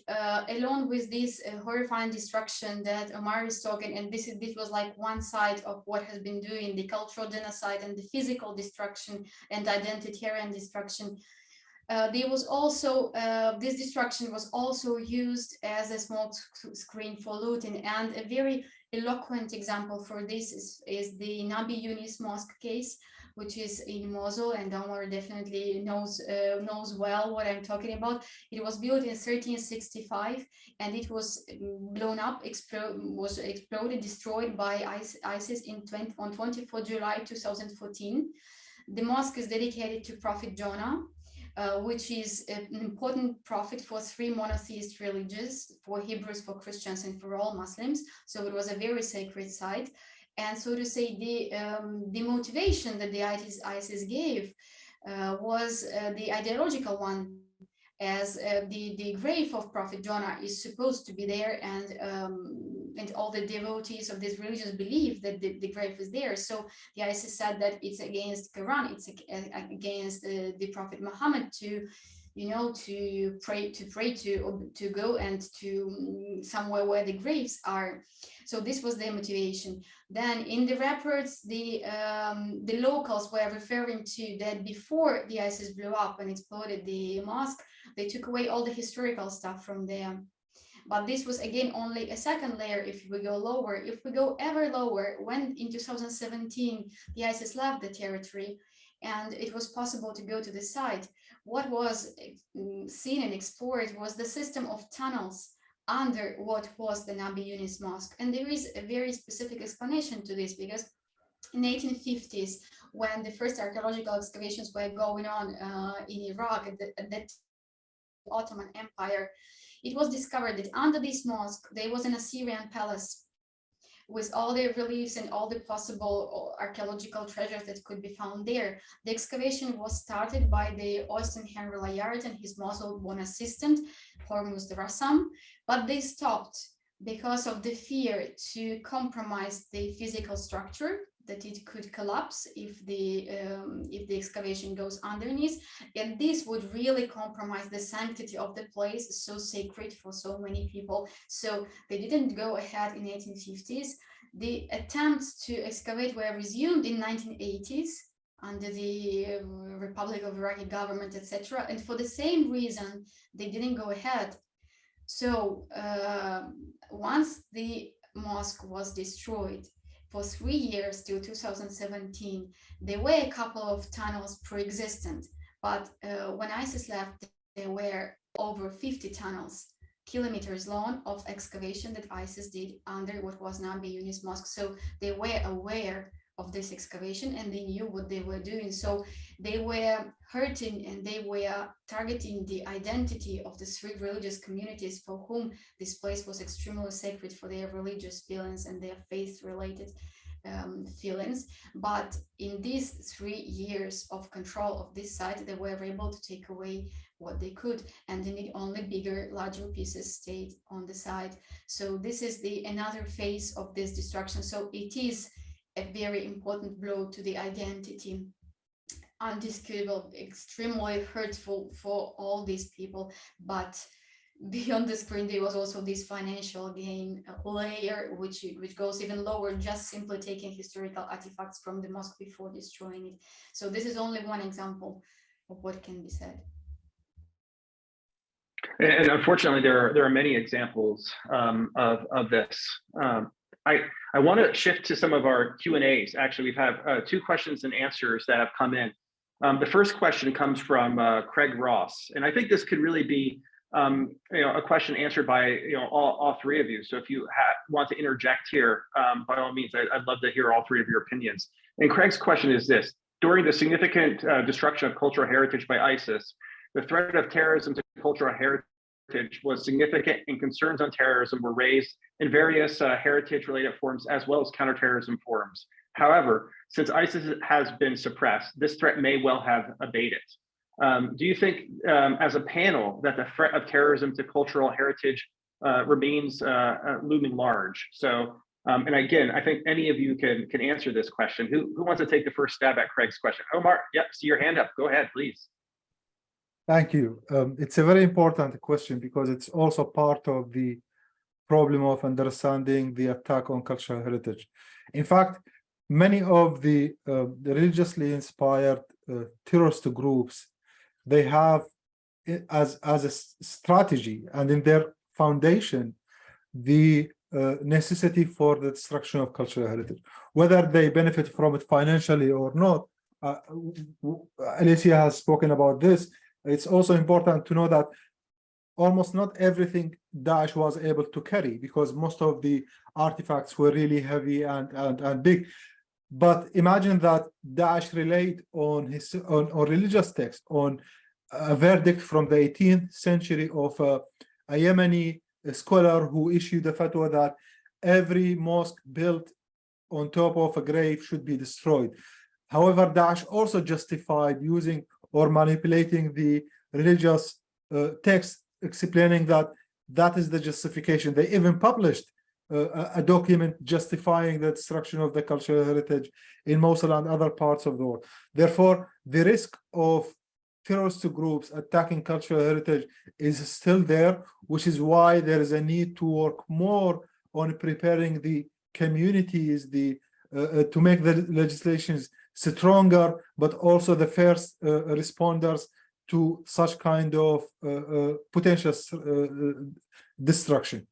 Speaker 6: along with this horrifying destruction that Omar is talking, and this was like one side of what has been doing, the cultural genocide and the physical destruction and identitarian destruction. There was also, this destruction was also used as a small screen for looting, and a very eloquent example for this is the Nabi Yunus Mosque case, which is in Mosul, and Omar definitely knows well what I'm talking about. It was built in 1365, and it was blown up, exploded, destroyed by ISIS on 24 July 2014. The mosque is dedicated to Prophet Jonah. which is an important prophet for 3 monotheist religions, for Hebrews, for Christians, and for all Muslims. So it was a very sacred site. And so to say, the motivation that the ISIS gave was the ideological one, as the grave of Prophet Jonah is supposed to be there, and all the devotees of these religions believe that the grave is there. So the ISIS said that it's against Quran, it's against the Prophet Mohammed to, you know, to pray to go and to somewhere where the graves are. So this was their motivation. Then in the reports, the locals were referring to that before the ISIS blew up and exploded the mosque, they took away all the historical stuff from there. But this was again only a second layer. If we go lower, if we go ever lower, when in 2017 the ISIS left the territory and it was possible to go to the site, what was seen and explored was the system of tunnels under what was the Nabi Yunus Mosque. And there is a very specific explanation to this, because in the 1850s, when the first archaeological excavations were going on in Iraq at that Ottoman Empire, it was discovered that under this mosque, there was an Assyrian palace with all the reliefs and all the possible archaeological treasures that could be found there. The excavation was started by the Austin Henry Layard and his Mosul-born assistant, Hormuz Rassam, but they stopped because of the fear to compromise the physical structure, that it could collapse if the excavation goes underneath, and this would really compromise the sanctity of the place, so sacred for so many people. So they didn't go ahead in the 1850s. The attempts to excavate were resumed in 1980s under the Republic of Iraqi government, etc. And for the same reason, they didn't go ahead. So once the mosque was destroyed, for 3 years till 2017, there were a couple of tunnels pre-existent, but when ISIS left, there were over 50 tunnels, kilometers long, of excavation that ISIS did under what was Nabi Yunus Mosque. So they were aware of this excavation and they knew what they were doing. So they were hurting and they were targeting the identity of the 3 religious communities for whom this place was extremely sacred for their religious feelings and their faith-related feelings. But in these 3 years of control of this site, they were able to take away what they could, and indeed only bigger, larger pieces stayed on the site. So this is another phase of this destruction. So it is a very important blow to the identity, undisputable, extremely hurtful for all these people. But beyond the screen, there was also this financial gain layer, which goes even lower, just simply taking historical artifacts from the mosque before destroying it. So this is only one example of what can be said.
Speaker 3: And unfortunately, there are many examples of this. I want to shift to some of our Q&As. Actually, we've had 2 questions and answers that have come in. The first question comes from Craig Ross, and I think this could really be a question answered by all 3 of you. So if you want to interject here, by all means, I'd love to hear all 3 of your opinions. And Craig's question is this: during the significant destruction of cultural heritage by ISIS, the threat of terrorism to cultural heritage was significant, and concerns on terrorism were raised in various heritage-related forums as well as counterterrorism forums. However, since ISIS has been suppressed, this threat may well have abated. Do you think, as a panel, that the threat of terrorism to cultural heritage remains looming large? So, and again, I think any of you can answer this question. Who wants to take the first stab at Craig's question? Omar, yep, see your hand up. Go ahead, please.
Speaker 5: Thank you. It's a very important question because it's also part of the problem of understanding the attack on cultural heritage. In fact, many of the religiously inspired terrorist groups, they have as a strategy and in their foundation the necessity for the destruction of cultural heritage, whether they benefit from it financially or not. Alesia has spoken about this. It's also important to know that almost not everything Daesh was able to carry, because most of the artifacts were really heavy and big. But imagine that Daesh relied on religious texts, on a verdict from the 18th century of a Yemeni scholar who issued a fatwa that every mosque built on top of a grave should be destroyed. However, Daesh also justified using or manipulating the religious text, explaining that that is the justification. They even published a document justifying the destruction of the cultural heritage in Mosul and other parts of the world. Therefore, the risk of terrorist groups attacking cultural heritage is still there, which is why there is a need to work more on preparing the communities to make the legislations stronger, but also the first responders to such kind of potential destruction.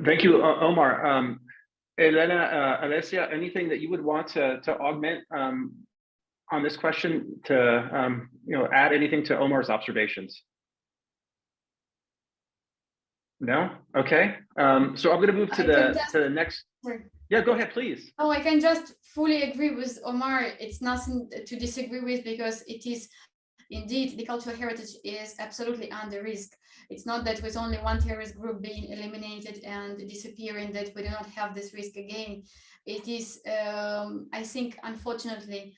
Speaker 3: Thank you, Omar. Elena, Alesia, anything that you would want to augment on this question, to add anything to Omar's observations? No? Okay. So I'm going to move to the next. Yeah, go ahead, please.
Speaker 6: Oh, I can just fully agree with Omar. It's nothing to disagree with, because it is indeed the cultural heritage is absolutely under risk. It's not that with only one terrorist group being eliminated and disappearing that we do not have this risk again. It is, I think, unfortunately,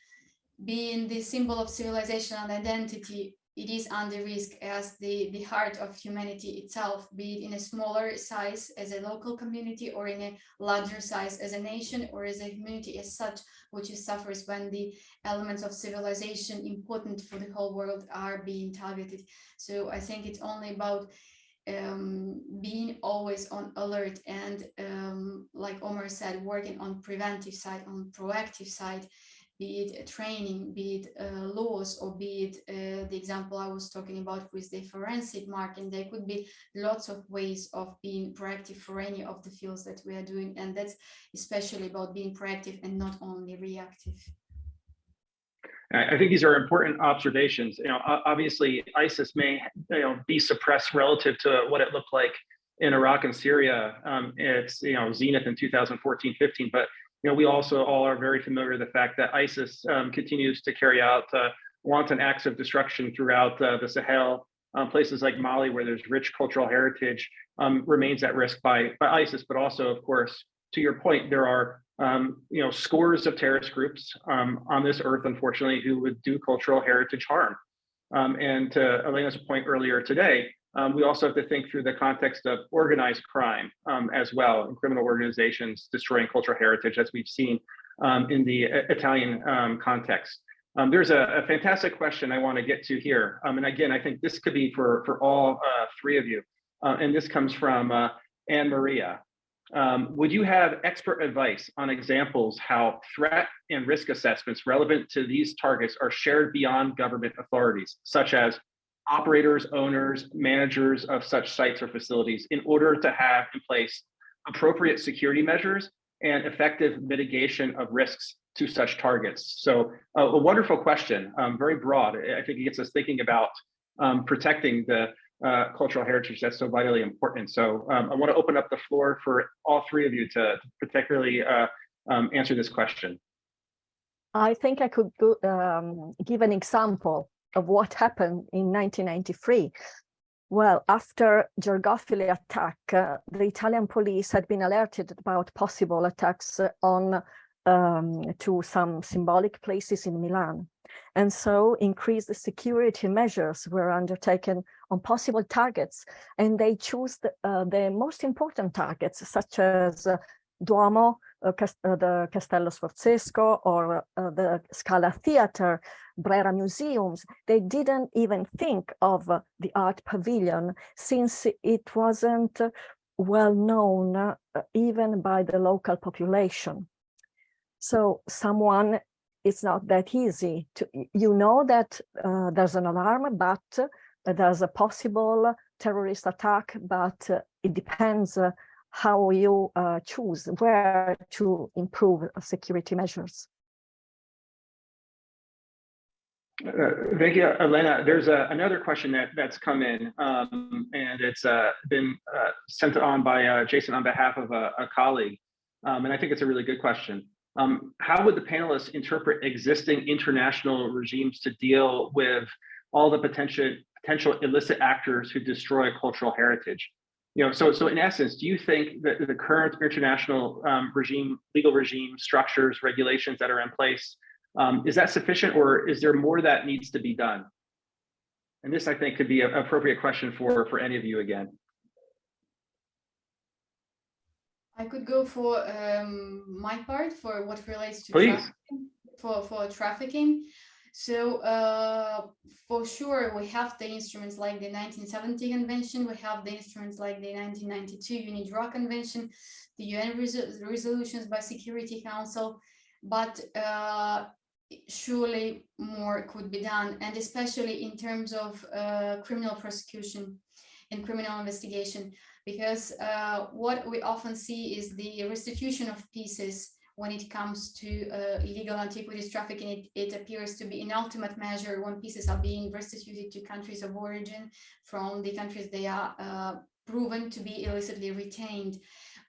Speaker 6: being the symbol of civilization and identity, it is under risk as the heart of humanity itself, be it in a smaller size as a local community or in a larger size as a nation or as a community as such, which suffers when the elements of civilization important for the whole world are being targeted. So I think it's only about being always on alert and like Omar said, working on preventive side, on proactive side, be it training, be it laws, or be it the example I was talking about with the forensic marking. There could be lots of ways of being proactive for any of the fields that we are doing. And that's especially about being proactive and not only reactive.
Speaker 3: I think these are important observations. Obviously ISIS may be suppressed relative to what it looked like in Iraq and Syria. It's zenith in 2014-15, but we also all are very familiar with the fact that ISIS continues to carry out wanton acts of destruction throughout the Sahel. Places like Mali, where there's rich cultural heritage, remains at risk by ISIS. But also, of course, to your point, there are scores of terrorist groups on this earth, unfortunately, who would do cultural heritage harm. And to Elena's point earlier today, we also have to think through the context of organized crime as well, and criminal organizations destroying cultural heritage, as we've seen in the Italian context. There's a fantastic question I want to get to here. And again, I think this could be for all three of you. And this comes from Anne Maria. Would you have expert advice on examples how threat and risk assessments relevant to these targets are shared beyond government authorities, such as operators, owners, managers of such sites or facilities, in order to have in place appropriate security measures and effective mitigation of risks to such targets? So a wonderful question, very broad. I think it gets us thinking about protecting the cultural heritage that's so vitally important. So I want to open up the floor for all three of you to particularly answer this question.
Speaker 4: I think I could give an example of what happened in 1993. Well, after Gergofili attack, the Italian police had been alerted about possible attacks on to some symbolic places in Milan. And so increased security measures were undertaken on possible targets, and they chose the most important targets, such as Duomo, the Castello Sforzesco, or the Scala Theatre, Brera museums. They didn't even think of the art pavilion, since it wasn't well known even by the local population. So it's not that easy to, that there's an alarm, but there's a possible terrorist attack, but it depends how you choose where to improve security measures.
Speaker 3: Thank you, Elena. There's another question that's come in, and it's been sent on by Jason on behalf of a colleague, and I think it's a really good question. how would the panelists interpret existing international regimes to deal with all the potential illicit actors who destroy cultural heritage? So in essence, do you think that the current international legal regime, structures, regulations that are in place, is that sufficient, or is there more that needs to be done? And this, I think, could be an appropriate question for any of you again.
Speaker 6: I could go for my part for what relates to
Speaker 3: Please.
Speaker 6: trafficking, for trafficking. So for sure, we have the instruments like the 1970 Convention, we have the instruments like the 1992 UNIDROIT Convention, the UN resolutions by Security Council, but surely more could be done, and especially in terms of criminal prosecution and criminal investigation, because what we often see is the restitution of pieces when it comes to illegal antiquities trafficking. It appears to be an ultimate measure when pieces are being restituted to countries of origin from the countries they are proven to be illicitly retained.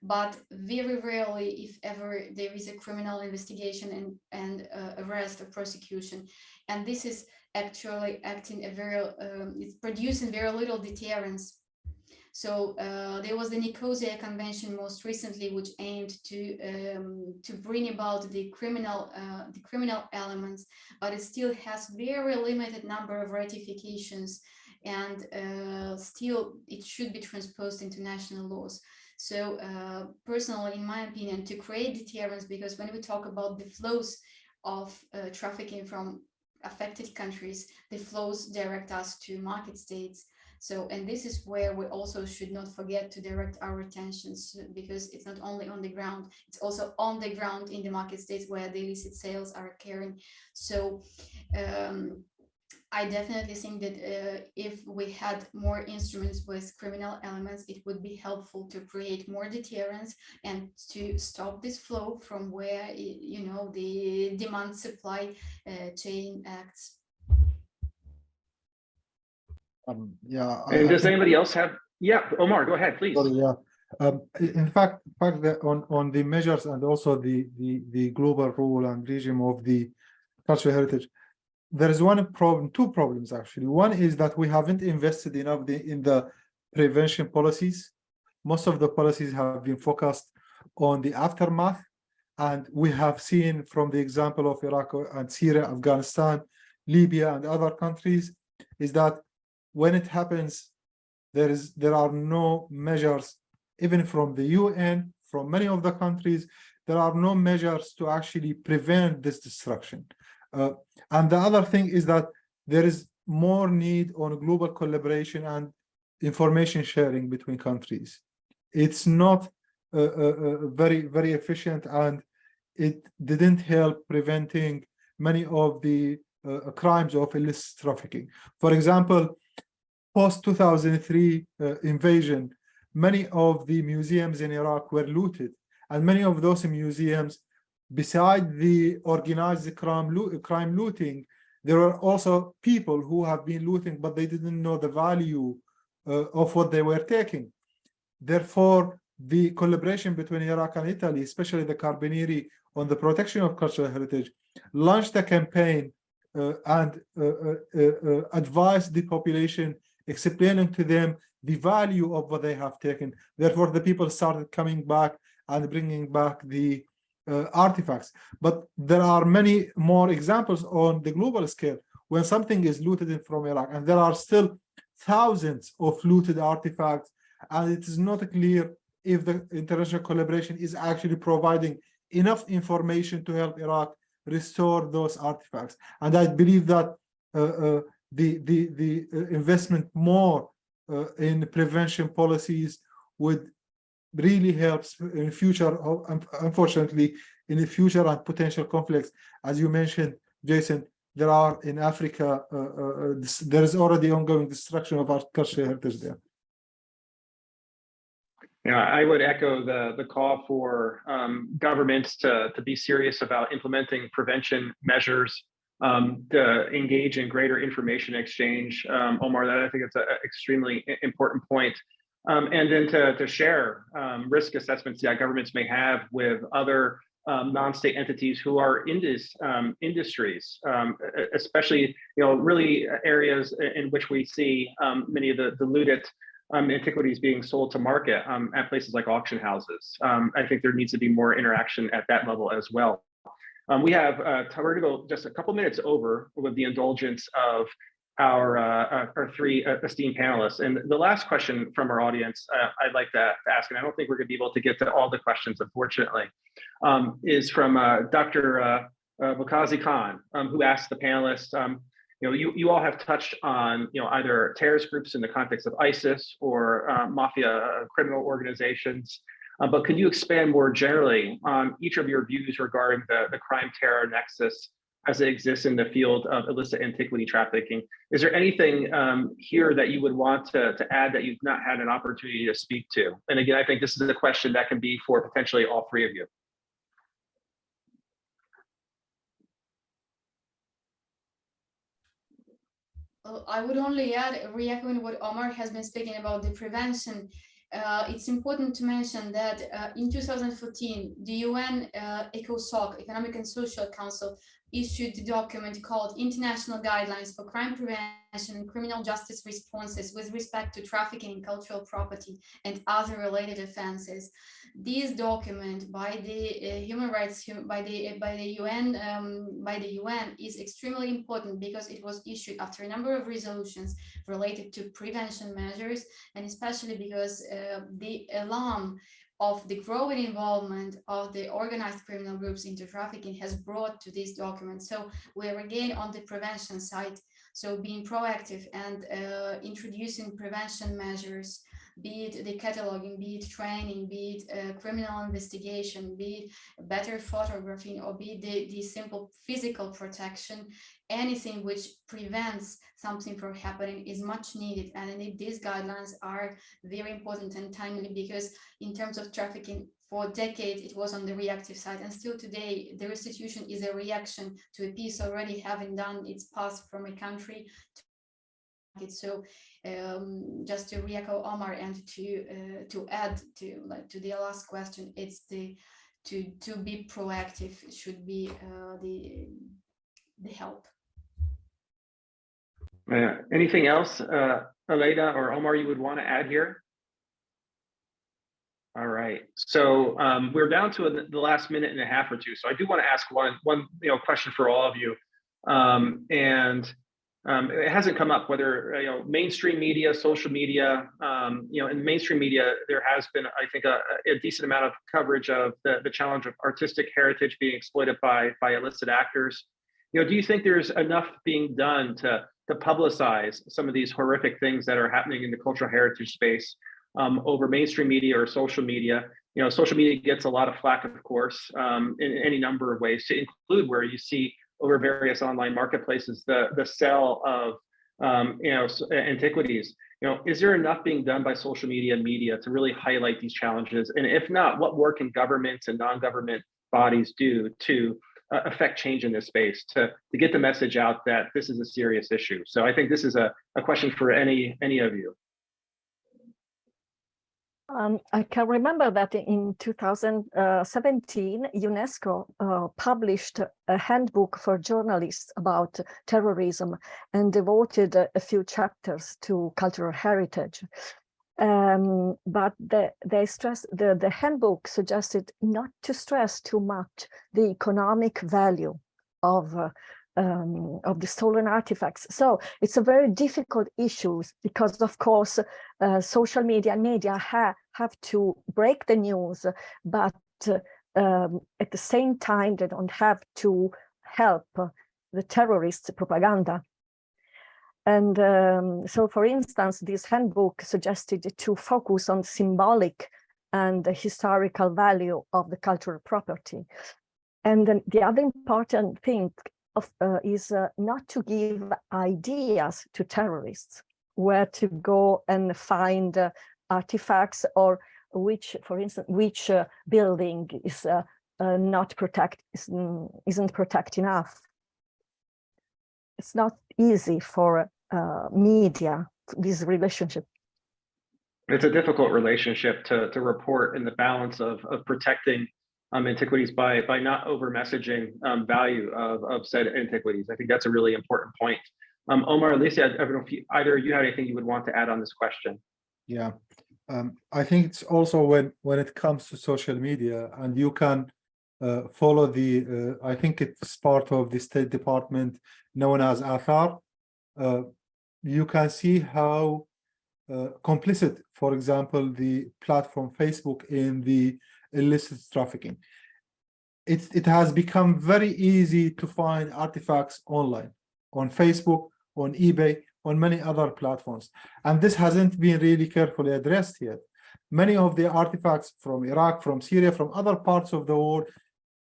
Speaker 6: But very rarely, if ever, there is a criminal investigation and arrest or prosecution. And this is actually acting it's producing very little deterrence. So there was the Nicosia Convention most recently, which aimed to bring about the criminal elements, but it still has very limited number of ratifications, and still it should be transposed into national laws. So personally, in my opinion, to create deterrence, because when we talk about the flows of trafficking from affected countries, the flows direct us to market states. So, and this is where we also should not forget to direct our attentions, because it's not only on the ground, it's also on the ground in the market states where the illicit sales are occurring. So I definitely think that if we had more instruments with criminal elements, it would be helpful to create more deterrence and to stop this flow from where, you know, the demand supply chain acts.
Speaker 5: Yeah.
Speaker 3: And does anybody else have? Yeah, Omar, go ahead, please.
Speaker 5: Sorry, yeah. In fact, on the measures and also the global role and regime of the cultural heritage, there is one problem, two problems actually. One is that we haven't invested enough in the prevention policies. Most of the policies have been focused on the aftermath, and we have seen from the example of Iraq and Syria, Afghanistan, Libya, and other countries, is that when it happens, there are no measures, even from the UN, from many of the countries, there are no measures to actually prevent this destruction. And the other thing is that there is more need on global collaboration and information sharing between countries. It's not very, very efficient, and it didn't help preventing many of the crimes of illicit trafficking. For example, post-2003 invasion, many of the museums in Iraq were looted, and many of those museums, beside the organized crime looting, there were also people who have been looting, but they didn't know the value of what they were taking. Therefore, the collaboration between Iraq and Italy, especially the Carabinieri, on the protection of cultural heritage, launched a campaign and advised the population, explaining to them the value of what they have taken. Therefore, the people started coming back and bringing back the artifacts. But there are many more examples on the global scale when something is looted from Iraq, and there are still thousands of looted artifacts, and it is not clear if the international collaboration is actually providing enough information to help Iraq restore those artifacts. And I believe that the investment more in prevention policies would really help in future. Unfortunately, in the future and potential conflicts, as you mentioned, Jason, there are in Africa, there is already ongoing destruction of our cultural heritage there.
Speaker 3: Yeah, I would echo the call for governments to be serious about implementing prevention measures, to engage in greater information exchange. Omar, that I think it's an extremely important point. And then to share risk assessments that governments may have with other non-state entities who are in these industries, especially really areas in which we see many of the looted antiquities being sold to market at places like auction houses. I think there needs to be more interaction at that level as well. We have, we're gonna go just a couple minutes over with the indulgence of our three esteemed panelists. And the last question from our audience I'd like to ask, and I don't think we're gonna be able to get to all the questions, unfortunately, is from Dr. Blazakis Khan, who asked the panelists, you all have touched on either terrorist groups in the context of ISIS or mafia criminal organizations, but could you expand more generally on each of your views regarding the crime terror nexus as it exists in the field of illicit antiquity trafficking? Is there anything here that you would want to add that you've not had an opportunity to speak to? And again, I think this is a question that can be for potentially all three of you.
Speaker 6: I would only add, re-echoing what Omar has been speaking about the prevention. It's important to mention that in 2014, the UN ECOSOC, Economic and Social Council, issued a document called International Guidelines for Crime Prevention and Criminal Justice Responses with respect to trafficking in cultural property and other related offenses. This document by the human rights by the UN is extremely important because it was issued after a number of resolutions related to prevention measures, and especially because the alarm of the growing involvement of the organized criminal groups into trafficking has brought to this document. So we're again on the prevention side. So being proactive and introducing prevention measures, be it the cataloging, be it training, be it criminal investigation, be it better photographing, or be it the simple physical protection, anything which prevents something from happening is much needed. And indeed, these guidelines are very important and timely because in terms of trafficking, for decades, it was on the reactive side. And still today, the restitution is a reaction to a piece already having done its path from a country to it. So just to re-echo Omar and to add to the last question, it's to be proactive should be the help.
Speaker 3: Anything else, Elena or Omar, you would want to add here? All right, so we're down to the last minute and a half or two. So I do want to ask one question for all of you, and it hasn't come up whether mainstream media, social media, in mainstream media there has been, I think, a decent amount of coverage of the challenge of artistic heritage being exploited by illicit actors. Do you think there's enough being done to publicize some of these horrific things that are happening in the cultural heritage space over mainstream media or social media? Social media gets a lot of flack, of course, in any number of ways, to include where you see over various online marketplaces the sale of antiquities. Is there enough being done by social media and media to really highlight these challenges? And if not, what work can governments and non-government bodies do to affect change in this space, to get the message out that this is a serious issue? So I think this is a question for any of you.
Speaker 4: I can remember that in 2017, UNESCO published a handbook for journalists about terrorism and devoted a few chapters to cultural heritage. But the handbook suggested not to stress too much the economic value of the stolen artifacts. So it's a very difficult issue because, of course, social media and media have to break the news, but at the same time, they don't have to help the terrorist propaganda. And so, for instance, this handbook suggested to focus on symbolic and the historical value of the cultural property. And then the other important thing is not to give ideas to terrorists where to go and find artifacts, or which, for instance, which building is isn't protected enough. It's not easy for media, this relationship.
Speaker 3: It's a difficult relationship to report in the balance of protecting antiquities by not over messaging value of said antiquities. I think that's a really important point. Omar, Alesia, I don't know if either of you had anything you would want to add on this question.
Speaker 5: Yeah, I think it's also when it comes to social media, and you can follow the, I think it's part of the State Department known as Athar. You can see how complicit, for example, the platform Facebook in the illicit trafficking. It has become very easy to find artifacts online, on Facebook, on eBay, on many other platforms. And this hasn't been really carefully addressed yet. Many of the artifacts from Iraq, from Syria, from other parts of the world,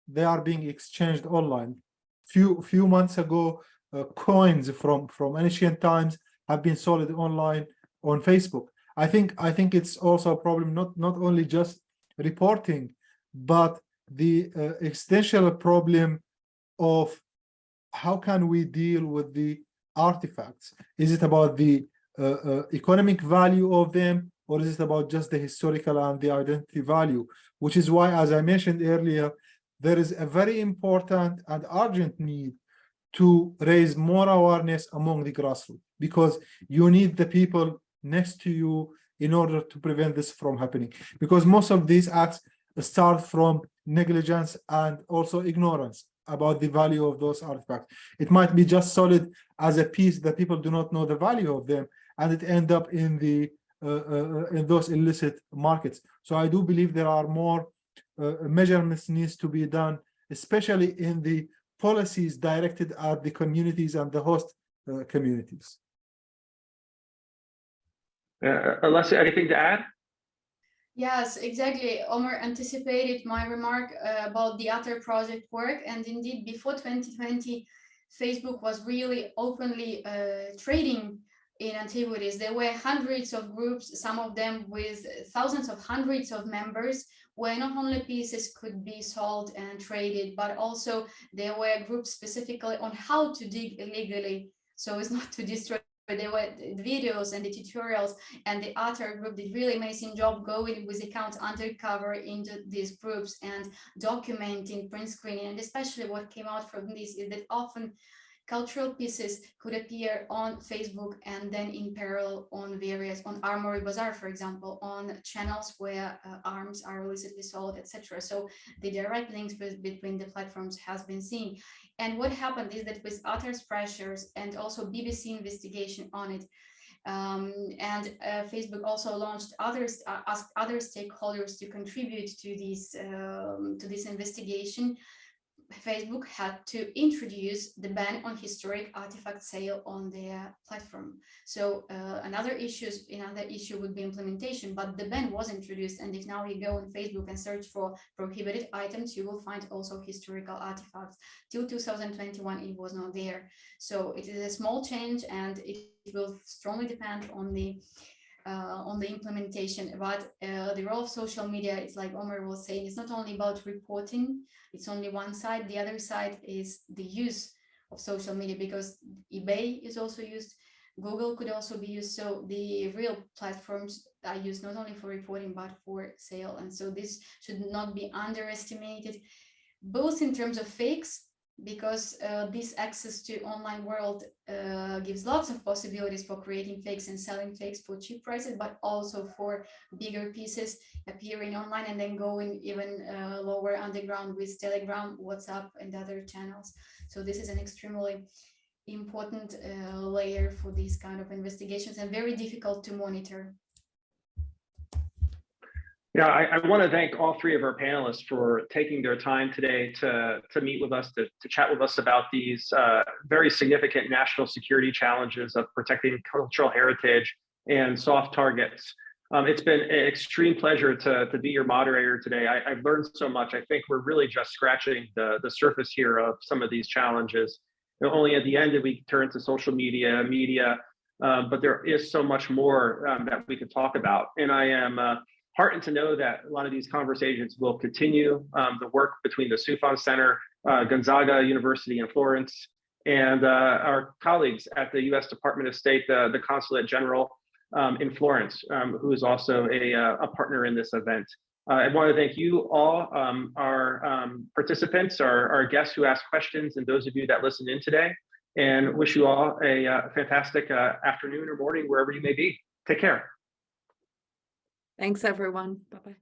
Speaker 5: they are being exchanged online. Few months ago, coins from ancient times have been sold online on Facebook. I think it's also a problem, not only just reporting, but the existential problem of how can we deal with the artifacts? Is it about the economic value of them, or is it about just the historical and the identity value? Which is why, as I mentioned earlier, there is a very important and urgent need to raise more awareness among the grassroots, because you need the people next to you in order to prevent this from happening. Because most of these acts start from negligence and also ignorance about the value of those artifacts. It might be just solid as a piece that people do not know the value of them, and it end up in the in those illicit markets. So I do believe there are more measurements needs to be done, especially in the policies directed at the communities and the host communities.
Speaker 3: Alesia, anything to add?
Speaker 6: Yes, exactly. Omar anticipated my remark about the Athar project work. And indeed, before 2020, Facebook was really openly trading in antiquities. There were hundreds of groups, some of them with thousands of hundreds of members, where not only pieces could be sold and traded, but also there were groups specifically on how to dig illegally, so as not to destroy. There were the videos and the tutorials, and the Athar group did really amazing job going with accounts undercover into these groups and documenting, print screening. And especially what came out from this is that often cultural pieces could appear on Facebook and then in parallel on various, on Armory Bazaar, for example, on channels where arms are illicitly sold, etc. So the direct links between the platforms has been seen. And what happened is that with Athar's pressures and also BBC investigation on it, and Facebook also launched asked other stakeholders to contribute to this investigation. Facebook had to introduce the ban on historic artifact sale on their platform. So another issue would be implementation, but the ban was introduced. And if now you go on Facebook and search for prohibited items, you will find also historical artifacts. Till 2021, it was not there. So it is a small change, and it will strongly depend on the implementation. But the role of social media, it's like Omar was saying, it's not only about reporting. It's only one side. The other side is the use of social media, because eBay is also used. Google could also be used. So the real platforms are used not only for reporting, but for sale. And so this should not be underestimated, both in terms of fakes, because this access to online world gives lots of possibilities for creating fakes and selling fakes for cheap prices, but also for bigger pieces appearing online and then going even lower underground with Telegram, WhatsApp, and other channels. So this is an extremely important layer for these kind of investigations, and very difficult to monitor.
Speaker 3: Yeah, I want to thank all three of our panelists for taking their time today to meet with us, to chat with us about these very significant national security challenges of protecting cultural heritage and soft targets. It's been an extreme pleasure to be your moderator today. I've learned so much. I think we're really just scratching the surface here of some of these challenges. Only at the end did we turn to social media, but there is so much more that we could talk about. And I am heartened to know that a lot of these conversations will continue. The work between the Soufan Center, Gonzaga University in Florence, and our colleagues at the U.S. Department of State, the Consulate General in Florence, who is also a partner in this event. I want to thank you all, our participants, our guests who asked questions, and those of you that listened in today, and wish you all a fantastic afternoon or morning, wherever you may be. Take care.
Speaker 1: Thanks, everyone. Bye-bye.